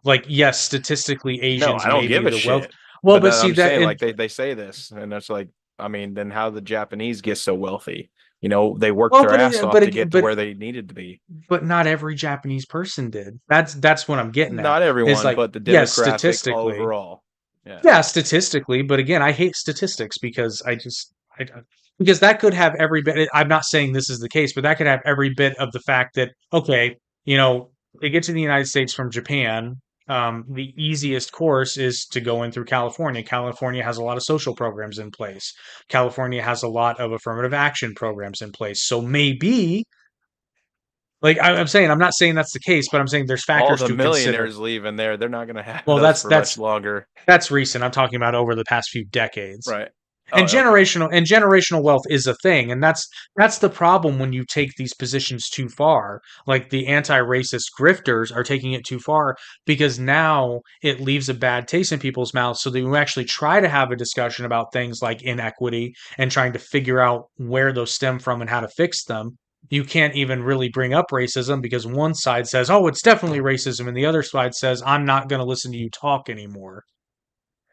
like yes, statistically no, Asians I don't may give be a the wealth. shit. Well, But but that, see I'm that saying and like they say this, and it's like, I mean, then how the Japanese get so wealthy? They worked well, their ass off to get to but where they needed to be. not every Japanese person did. That's what I'm getting at. Not Is everyone, like but the yes, demographic statistically, overall. Yeah. yeah, statistically, but again, I hate statistics because I because that could have every bit. I'm not saying this is the case, but that could have every bit of the fact that okay, to get to the United States from Japan, the easiest course is to go in through California. California has a lot of social programs in place. California has a lot of affirmative action programs in place. So maybe, like I'm saying, I'm not saying that's the case, but I'm saying there's All factors the to consider. millionaires leaving there, they're not going to have Well, those for much longer. that's recent. I'm talking about over the past few decades. Right. Oh, okay. And generational wealth is a thing, and that's the problem when you take these positions too far. Like the anti-racist grifters are taking it too far because now it leaves a bad taste in people's mouths. So they actually try to have a discussion about things like inequity and trying to figure out where those stem from and how to fix them. You can't even really bring up racism because one side says, "Oh, it's definitely racism," and the other side says, "I'm not going to listen to you talk anymore."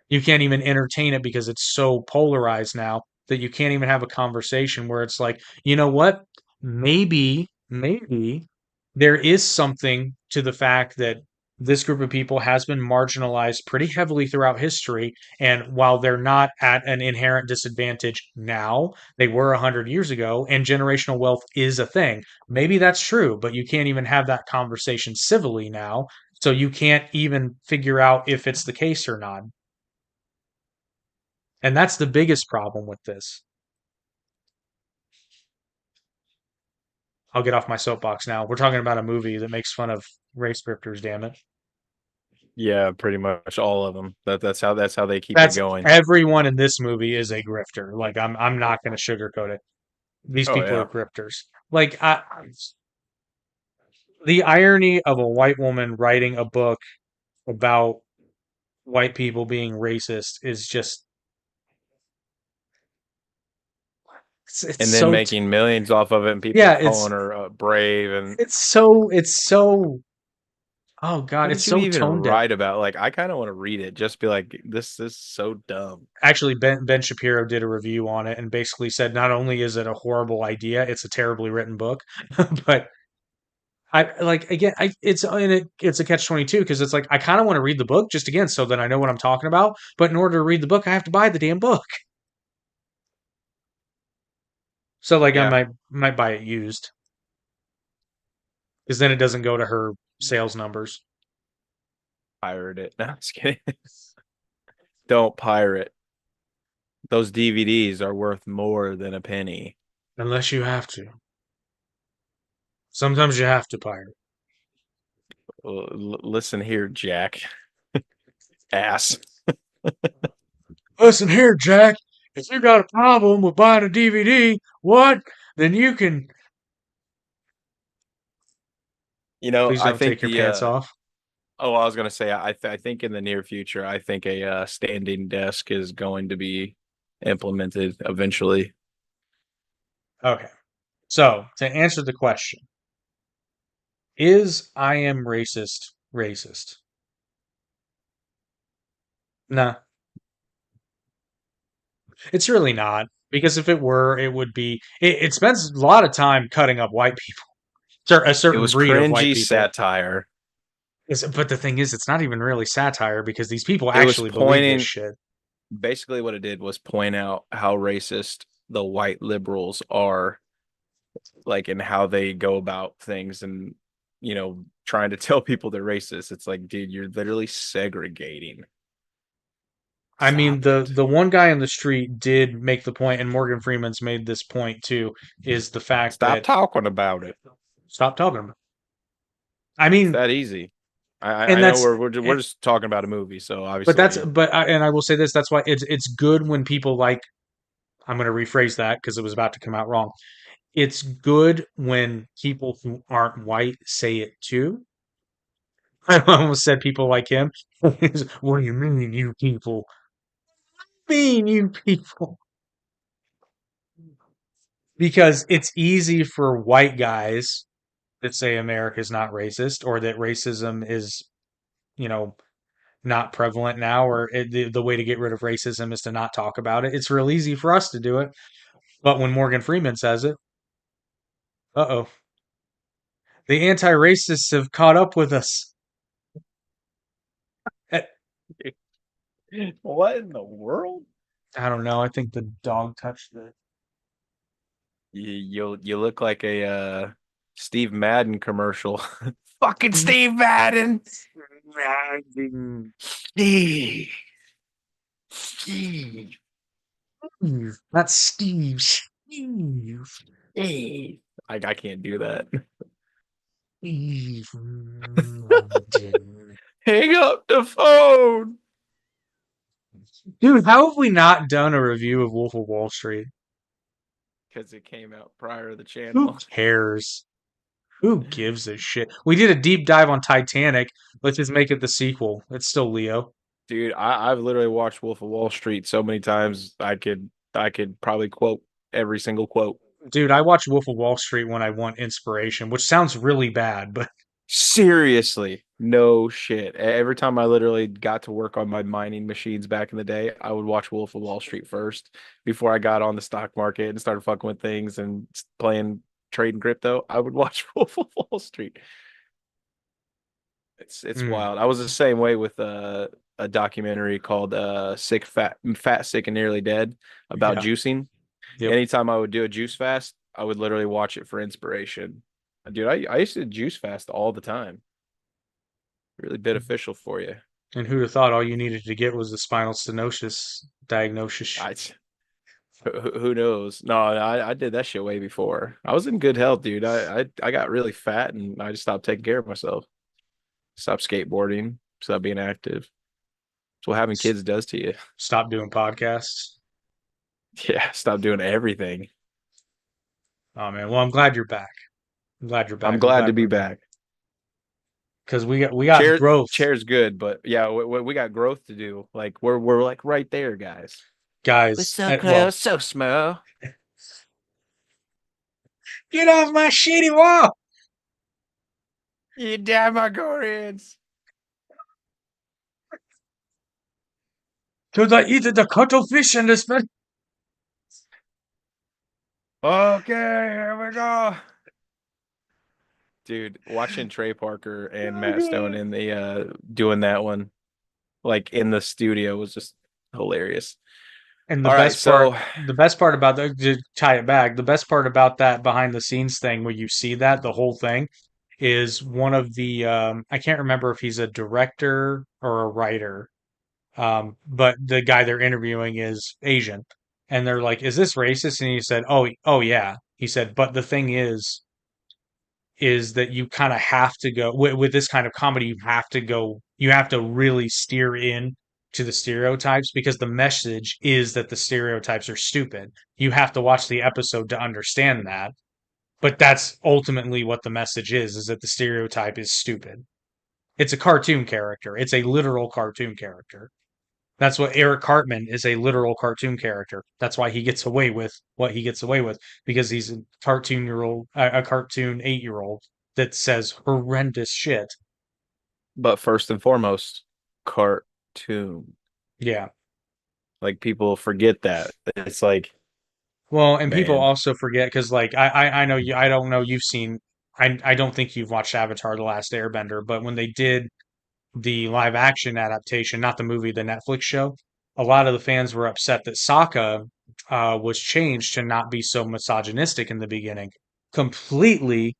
You can't even entertain it because it's so polarized now that you can't even have a conversation where it's like, you know what? Maybe there is something to the fact that this group of people has been marginalized pretty heavily throughout history. And while they're not at an inherent disadvantage now, they were 100 years ago, and generational wealth is a thing. Maybe that's true, but you can't even have that conversation civilly now. So you can't even figure out if it's the case or not. And that's the biggest problem with this. I'll get off my soapbox now. We're talking about a movie that makes fun of race grifters, damn it. Yeah, pretty much all of them. That's how they keep it That's going. everyone in this movie is a grifter. Like I'm not going to sugarcoat it. These Oh people are yeah. grifters. Like the irony of a white woman writing a book about white people being racist is just it's And then so making millions off of it and people yeah, calling her brave and it's so oh god, what it's did you so even tone deaf. write about? Like I kind of want to read it. Just be like this is so dumb. Actually, Ben Shapiro did a review on it and basically said not only is it a horrible idea, it's a terribly written book. But I like again, it's a catch 22 because it's like I kind of want to read the book just again so that I know what I'm talking about. But in order to read the book, I have to buy the damn book. So like I Yeah, might buy it used because then it doesn't go to her sales numbers pirate it. No, just kidding. Don't pirate. Those DVDs are worth more than a penny. unless you have to. Sometimes you have to pirate. Listen here, Jack. Ass. Listen here, Jack. If you got a problem with buying a DVD, what? Then you can please I don't think take your the pants off. I was gonna say I think in the near future I think a standing desk is going to be implemented eventually. Okay. So, to answer the question, is I am racist racist? Nah, it's really not. Because if it were, it would be. It spends a lot of time cutting up white people, a It certain was breed of white cringy people. satire. But the thing is, it's not even really satire because these people It was actually believe this pointing, shit. basically what it did was point out how racist the white liberals are, like, and how they go about things, and trying to tell people they're racist. It's like, dude, you're literally segregating. I mean, Stop the it. the one guy in the street did make the point, and Morgan Freeman's made this point too, is the fact Stop that talking about it. stop talking about. I It's mean, that easy. I and know that's we're just talking about a movie, so but that's obviously. and I will say this, that's why it's good when people like, I'm going to rephrase that because it was about to come out wrong. It's good when people who aren't white say it too. I almost said people like him. What do you mean, you people? Mean you people? Because it's easy for white guys that say America's not racist or that racism is, you know, not prevalent now, or the way to get rid of racism is to not talk about it. It's real easy for us to do it. But when Morgan Freeman says it, uh-oh, the anti-racists have caught up with us. Eh, What in the world? I don't know. I think the dog touched the. You look like a Steve Madden commercial. Fucking Steve Madden. Steve. Steve. Steve, not Steve. Steve. Steve. I can't do that. Steve London. Hang up the phone. Dude, how have we not done a review of Wolf of Wall Street? Because it came out prior to the Who channel. cares? Who gives a shit? We did a deep dive on Titanic. Let's just make it the sequel. It's still Leo. Dude, I've literally watched Wolf of Wall Street so many times I could probably quote every single quote. Dude, I watch Wolf of Wall Street when I want inspiration, which sounds really bad, but Seriously, no shit. Every time I literally got to work on my mining machines back in the day, I would watch Wolf of Wall Street first before I got on the stock market and started fucking with things and playing trading crypto. I would watch Wolf of Wall Street. It's mm, wild. I was the same way with a documentary called Sick Fat Sick and Nearly Dead about yeah. juicing. Yep. Anytime I would do a juice fast, I would literally watch it for inspiration. Dude, I used to juice fast all the time. Really beneficial for you. And who'd have thought all you needed to get was the spinal stenosis diagnosis? I who knows? No, I did that shit way before. I was in good health, dude. I got really fat and I just stopped taking care of myself. Stopped skateboarding, stopped being active. That's what having S- kids does to you. Stop doing podcasts. Yeah, stop doing everything. Oh man. Well, I'm glad you're back. I'm glad you're I'm back. I'm glad to glad be we're back back. because we got Chair growth, chair's good, but yeah, we got growth to do. Like we're like right there, guys. We're guys. so Well, close, so small. get off my shitty wall. You damn Hungarians. Cause I eat the cuttlefish and the smell. Okay, here we go. Dude, watching Trey Parker and Oh, Matt Stone God. in the doing that one, like in the studio, was just hilarious. And All right, so the best part about that, to tie it back, the best part about that behind the scenes thing where you see that, the whole thing, is one of the, I can't remember if he's a director or a writer, but the guy they're interviewing is Asian. And they're like, is this racist? And he said, oh yeah. He said, but the thing is that you kind of have to go with this kind of comedy, you have to really steer in to the stereotypes because the message is that the stereotypes are stupid. You have to watch the episode to understand that. But that's ultimately what the message is that the stereotype is stupid. It's a cartoon character. It's a literal cartoon character. That's what Eric Cartman is, a literal cartoon character. That's why he gets away with what he gets away with because he's a cartoon 8-year old that says horrendous shit. but first and foremost, cartoon. Yeah. Like people forget that. It's like Well, and people Man, also forget because, like, I know you. I don't know you've seen. I don't think you've watched Avatar: The Last Airbender, but when they did the live action adaptation, not the movie, the Netflix show, a lot of the fans were upset that Sokka was changed to not be so misogynistic in the beginning, completely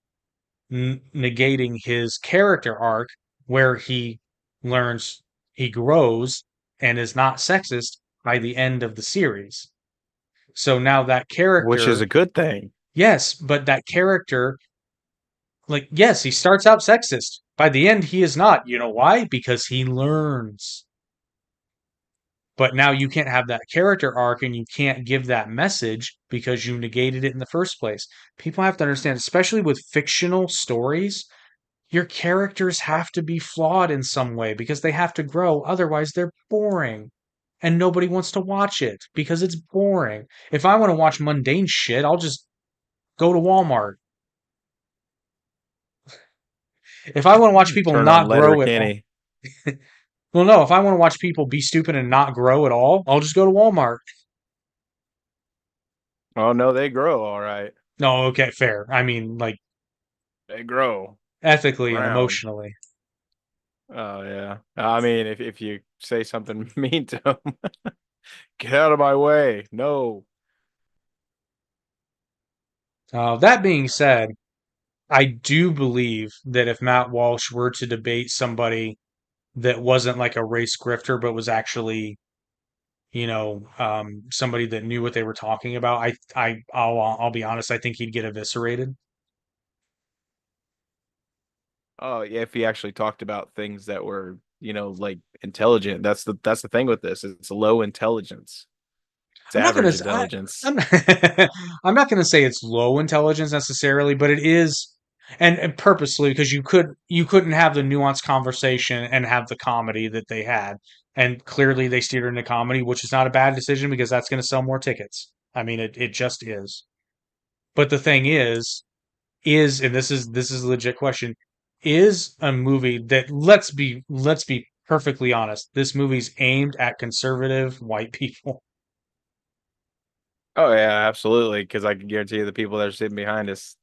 negating his character arc where he learns, he grows, and is not sexist by the end of the series. So now that which is character, a good thing. yes, but that character, like, yes, he starts out sexist. By the end, he is not. You know why? Because he learns. But now you can't have that character arc and you can't give that message because you negated it in the first place. People have to understand, especially with fictional stories, your characters have to be flawed in some way because they have to grow. Otherwise, they're boring. And nobody wants to watch it because it's boring. If I want to watch mundane shit, I'll just go to Walmart. If I want to watch people Turn on not grow at all, Letterkenny. well, no, if I want to watch people be stupid and not grow at all, I'll just go to Walmart. Oh no, they grow all right. No, okay, fair. I mean, like, They grow ethically and around. emotionally. Oh yeah. I mean, if you say something mean to them, get out of my way. No. That being said, I do believe that if Matt Walsh were to debate somebody that wasn't like a race grifter, but was actually, somebody that knew what they were talking about, I'll be honest, I think he'd get eviscerated. Oh yeah, if he actually talked about things that were, like intelligent. That's the thing with this. It's low intelligence. It's I'm not gonna. average intelligence. I'm I'm not gonna say it's low intelligence necessarily, but it is, and purposely because you couldn't have the nuanced conversation and have the comedy that they had, and clearly they steered into comedy, which is not a bad decision because that's going to sell more tickets. I mean, it just is. But the thing is, and this is a legit question, is a movie that let's be perfectly honest, this movie's aimed at conservative white people. Oh yeah, absolutely. Because I can guarantee you the people that are sitting behind us,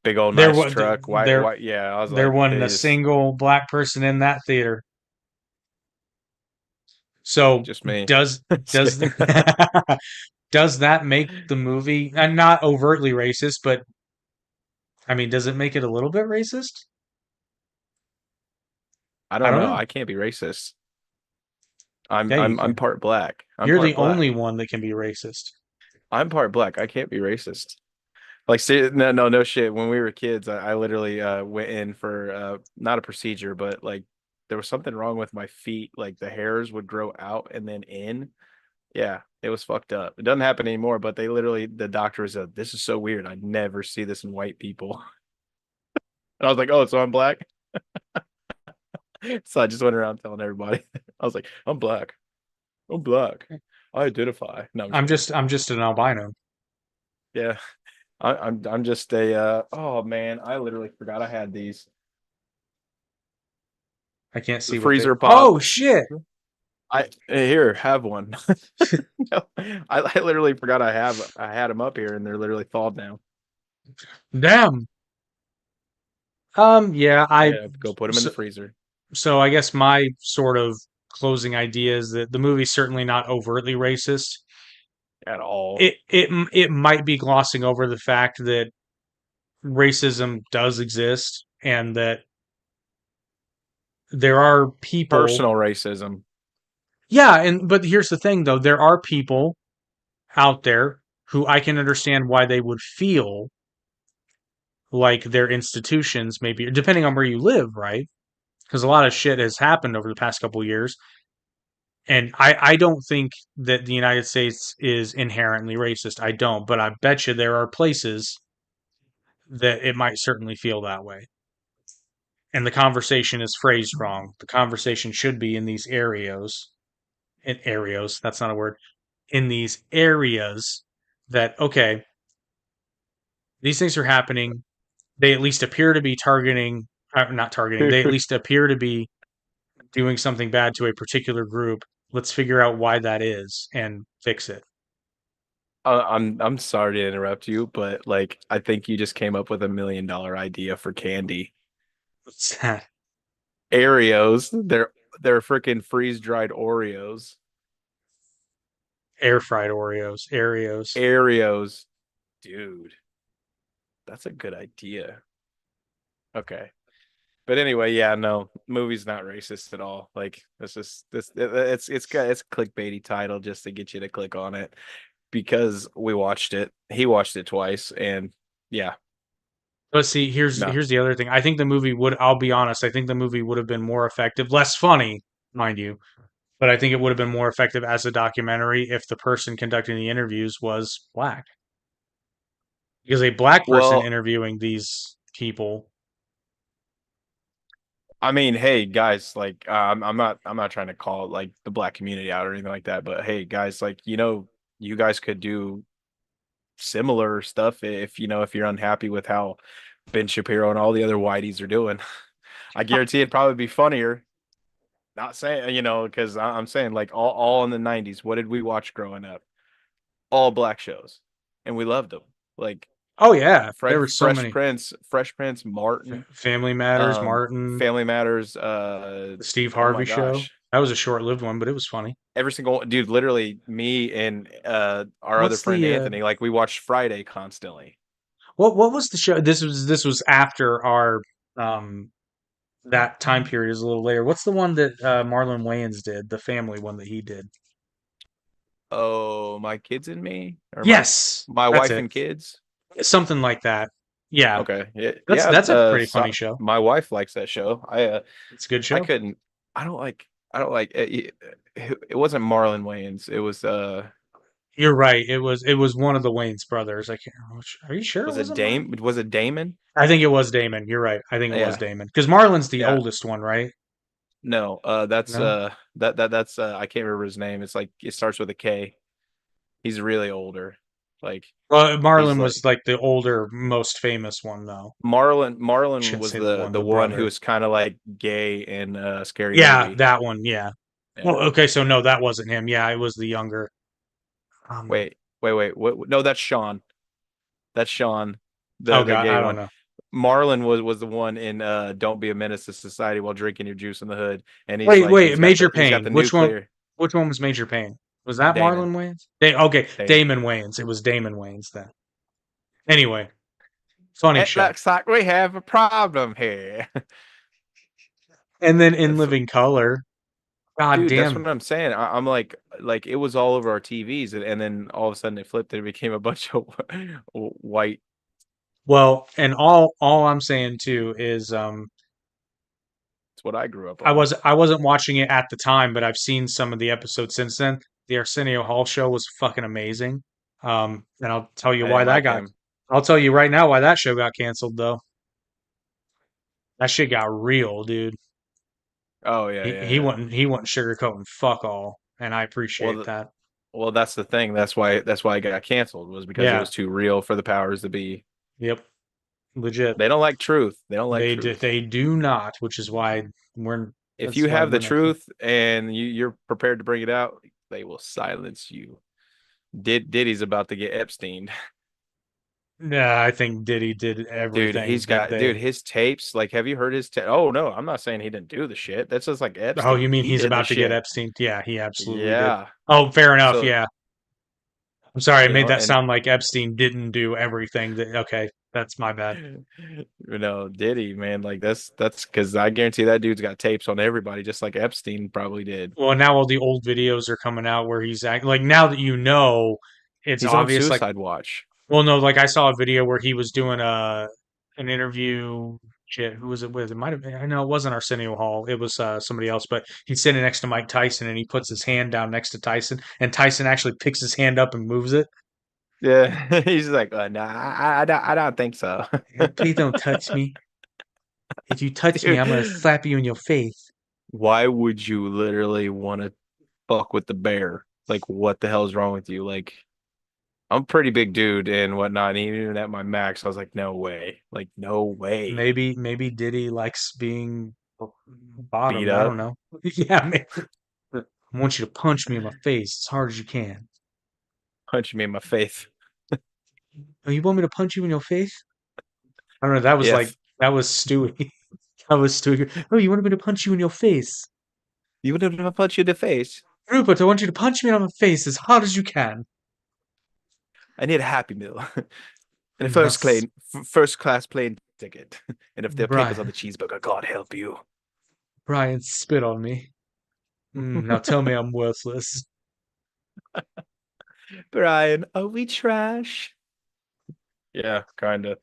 big old There nice was truck, white, there white. Yeah, I was there like, wasn't a they just single black person in that theater. So just me. does Just does kidding. does that make the movie, and not overtly racist, but I mean, does it make it a little bit racist? I I don't don't know. know. I can't be racist. I'm Yeah, you I'm I'm can. part black. I'm You're part the only black. one that can be racist. I'm part black. I can't be racist. Like, no, no, no shit. When we were kids, I literally went in for not a procedure, but like there was something wrong with my feet. Like the hairs would grow out and then in. Yeah, it was fucked up. It doesn't happen anymore, but the doctor said, "This is so weird. I never see this in white people." And I was like, "Oh, so I'm black." So I just went around telling everybody. I was like, "I'm black. I'm black. I identify." No, I'm just kidding. I'm just an albino. Yeah, I'm just a. Oh man, I literally forgot I had these. I can't The see what they. freezer Oh pops. shit! Here, have one. No, I literally forgot I had them up here and they're literally thawed now. Damn. Yeah, I I gotta go put them in the so, freezer so I guess my sort of closing idea is that the movie's certainly not overtly racist. at all. It might be glossing over the fact that racism does exist and that there are people. Personal racism. Yeah, and but here's the thing though, there are people out there who I can understand why they would feel like their institutions maybe, depending on where you live, right? Because a lot of shit has happened over the past couple of years. And I don't think that the United States is inherently racist. I don't, but I bet you there are places that it might certainly feel that way. And the conversation is phrased wrong. The conversation should be in these areas, that's not a word, in these areas that, okay, these things are happening. They at least appear to be targeting, not targeting, they at least appear to be doing something bad to a particular group. Let's figure out why that is and fix it. I'm sorry to interrupt you, but like I think you just came up with $1 million idea for candy. What's that? Oreos. They're freaking freeze-dried Oreos. Air fried Oreos, Aereos. Oreos. Dude, that's a good idea. Okay. But anyway, yeah, no, movie's not racist at all. Like it's just it's a clickbaity title just to get you to click on it because we watched it. He watched it twice, and yeah, But see, no. here's the other thing. I think the movie would. I'll be honest. I think the movie would have been more effective, less funny, mind you. But I think it would have been more effective as a documentary if the person conducting the interviews was black. Because a black person Well, interviewing these people, I mean, hey guys, like I'm not trying to call like the black community out or anything like that, but hey guys, like you guys could do similar stuff if if you're unhappy with how Ben Shapiro and all the other whiteys are doing. I guarantee it'd probably be funnier. Not saying, because I'm saying like all in the 90s, what did we watch growing up? All black shows. And we loved them. Like oh yeah, there were so many. Fresh Prince, Martin, Family Matters, Martin, Family Matters, the Steve oh my Harvey Show. gosh. That was a short-lived one, but it was funny. Every single dude, literally me and our other What's friend the Anthony, like we watched Friday constantly. what was the show? This was after our um that time period is a little later. What's the one that Marlon Wayans did? The family one that he did. Oh, my kids and me, or Yes, my that's wife it. and kids. Something like that. Yeah, Okay. Yeah, that's yeah, that's a pretty funny show. my wife likes that show. It's a good I show. couldn't I don't like it wasn't Marlon Wayans. It You're right. It was one of the Wayans brothers. I can't remember which. Are you sure it wasn't Marlon? Was it Damon? I think it was Damon. You're right. I think it was Yeah. Damon because Marlon's the Yeah. oldest one, right? No, that's No. that's I can't remember his name. It's like it starts with a K. He's really older. Like Well, he's Marlon like was like the older, most famous one, though. Marlon Shouldn't was say the one, the the one who brother. was kind of like gay in Scary Yeah, Movie. that one. Yeah. Yeah. Well, okay, so no, that wasn't him. Yeah, it was the younger. Um. Wait. What? No, that's Sean. That's Sean, Oh the God, gay I don't one. know. Marlon was the one in Don't Be a Menace to Society while drinking your juice in the hood, and Wait. Major he's got Payne. the Which one? nuclear Which one was Major Payne? Was that Damon. Marlon Wayans? Okay, Damon. Damon Wayans. It was Damon Wayans then. Anyway, funny It show. looks like we have a problem here. And then in That's Living Color, god dude, that's damn. what I'm saying. I'm like it was all over our TVs, and then all of a sudden it flipped and it became a bunch of white. Well, and all I'm saying too is It's what I grew up I on. was I wasn't watching it at the time, but I've seen some of the episodes since then. The Arsenio Hall show was fucking amazing. And I didn't like him. I'll tell you right now why that show got canceled though. That shit got real, dude. Oh yeah. He wasn't sugarcoating fuck all, and I appreciate Well, that. well, that's the thing. That's why it got canceled was because it Yeah. was too real for the powers to be. Yep. Legit. They don't like truth. They don't like truth. They do not, which is why we're If that's you why have the we're not. truth and you're prepared to bring it out, they will silence you. Diddy's about to get Epstein. Yeah, I think Diddy did Dude, everything that dude, they. his tapes, like, have you heard his Oh no, I'm not saying he didn't do the shit. That's just like Oh, you Epstein. mean He he's did the about to get shit. Epstein? Yeah, he absolutely did. Yeah. Oh, fair enough. So, Yeah. I'm sorry, I made that and sound like Epstein didn't do everything that. Okay, that's my bad. Diddy, man, like that's because I guarantee that dude's got tapes on everybody, just like Epstein probably did. Well, now all the old videos are coming out where he's acting like now that you know, it's He's on obvious. Like, suicide watch. well, no, like I saw a video where he was doing an interview. Shit, who was it with? It might have been. I know it wasn't Arsenio Hall. It was somebody else. But he's sitting next to Mike Tyson, and he puts his hand down next to Tyson, and Tyson actually picks his hand up and moves it. Yeah, he's like, no, I don't think so, Please don't touch me. If you touch me, dude. I'm gonna slap you in your face. Why would you literally want to fuck with the bear? Like, what the hell is wrong with you? Like, I'm a pretty big dude and whatnot. And even at my max, I was like, no way. Like, no way. Maybe Diddy likes being Beat bottomed. I don't up. know. Yeah, man. I want you to punch me in my face as hard as you can. Punch me in my face. Oh, you want me to punch you in your face? I don't know. That was like Yes. that was Stewie. That was Stewie. Oh, you wanted me to punch you in your face, You would have punched you in the face. Rupert? I want you to punch me on the face as hard as you can. I need a Happy Meal and a That's first class plane ticket. And if there are pickles on Brian. the cheeseburger, God help you. Brian spit on me. Now tell me I'm worthless. Brian, are we trash? Yeah, kind of.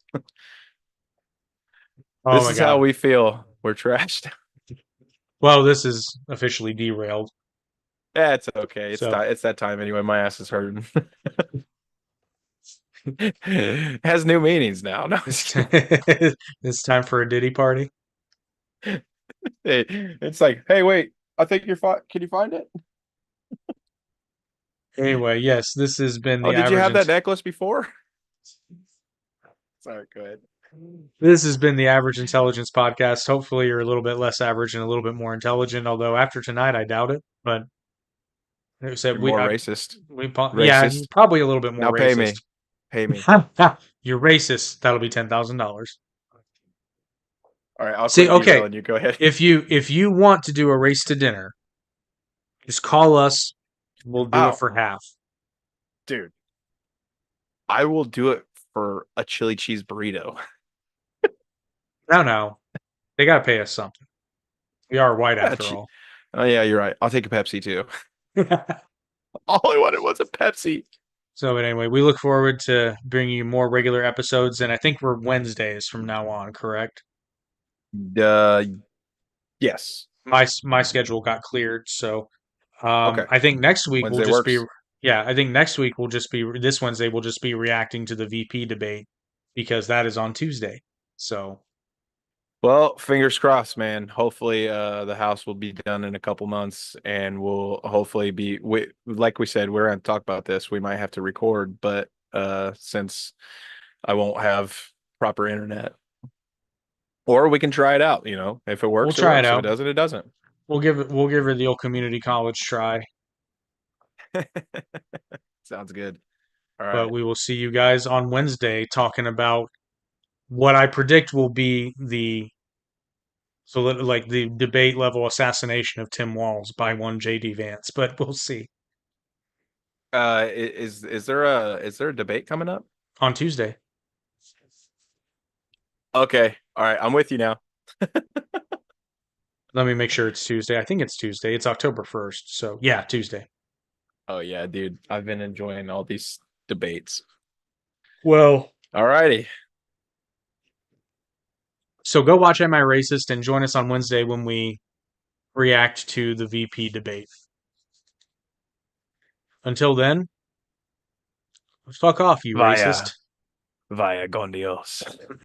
Oh This my is how god. we feel. We're trashed. Well, this is officially derailed. Yeah, it's okay. It's So time. It's that time anyway. My ass is hurting. It has new meanings now. No, it's it's time for a Diddy party. it's like, hey, wait. I think you're fine. Can you find it? Anyway, yes, this has been Oh, the did you average. have that necklace before? Sorry, go ahead. This has been the Average Intelligence Podcast. Hopefully, you're a little bit less average and a little bit more intelligent. Although after tonight, I doubt it. But it said You're more racist. yeah, Racist. probably a little bit more Now pay racist. me. Pay me. You're racist. That'll be $10,000. All right, I'll See, quit okay, derailing you. Go ahead. if you want to do a race to dinner, just call us. We'll do it Oh, for half. dude. I will do it for a chili cheese burrito. No, no, they gotta pay us something. We are white Yeah, after all. oh yeah, you're right. I'll take a Pepsi too. All I wanted was a Pepsi. So, but anyway, we look forward to bringing you more regular episodes, and I think we're Wednesdays from now on, correct? Uh, yes. My schedule got cleared, so Okay. I think next week will Wednesday just be works. yeah, I think next week will just be this Wednesday will just be reacting to the VP debate because that is on Tuesday. So, Well, fingers crossed, man. Hopefully, the house will be done in a couple months, and we'll hopefully like we said, we're going to talk about this. We might have to record, but since I won't have proper internet, or we can try it out. If it we'll works, it try it works. If it out. doesn't, it doesn't. We'll give her the old community college try, Sounds good. All but right. we will see you guys on Wednesday talking about what I predict will be like the debate level assassination of Tim Walz by one JD Vance, but we'll see Is there a debate coming up? on Tuesday. Okay. All right. I'm with you now. Let me make sure it's Tuesday. I think it's Tuesday. It's October 1st. So, yeah, Tuesday. Oh yeah, dude. I've been enjoying all these debates. Well, All righty. so go watch Am I Racist and join us on Wednesday when we react to the VP debate. Until then, fuck off, you Vaya, racist. vaya con Dios.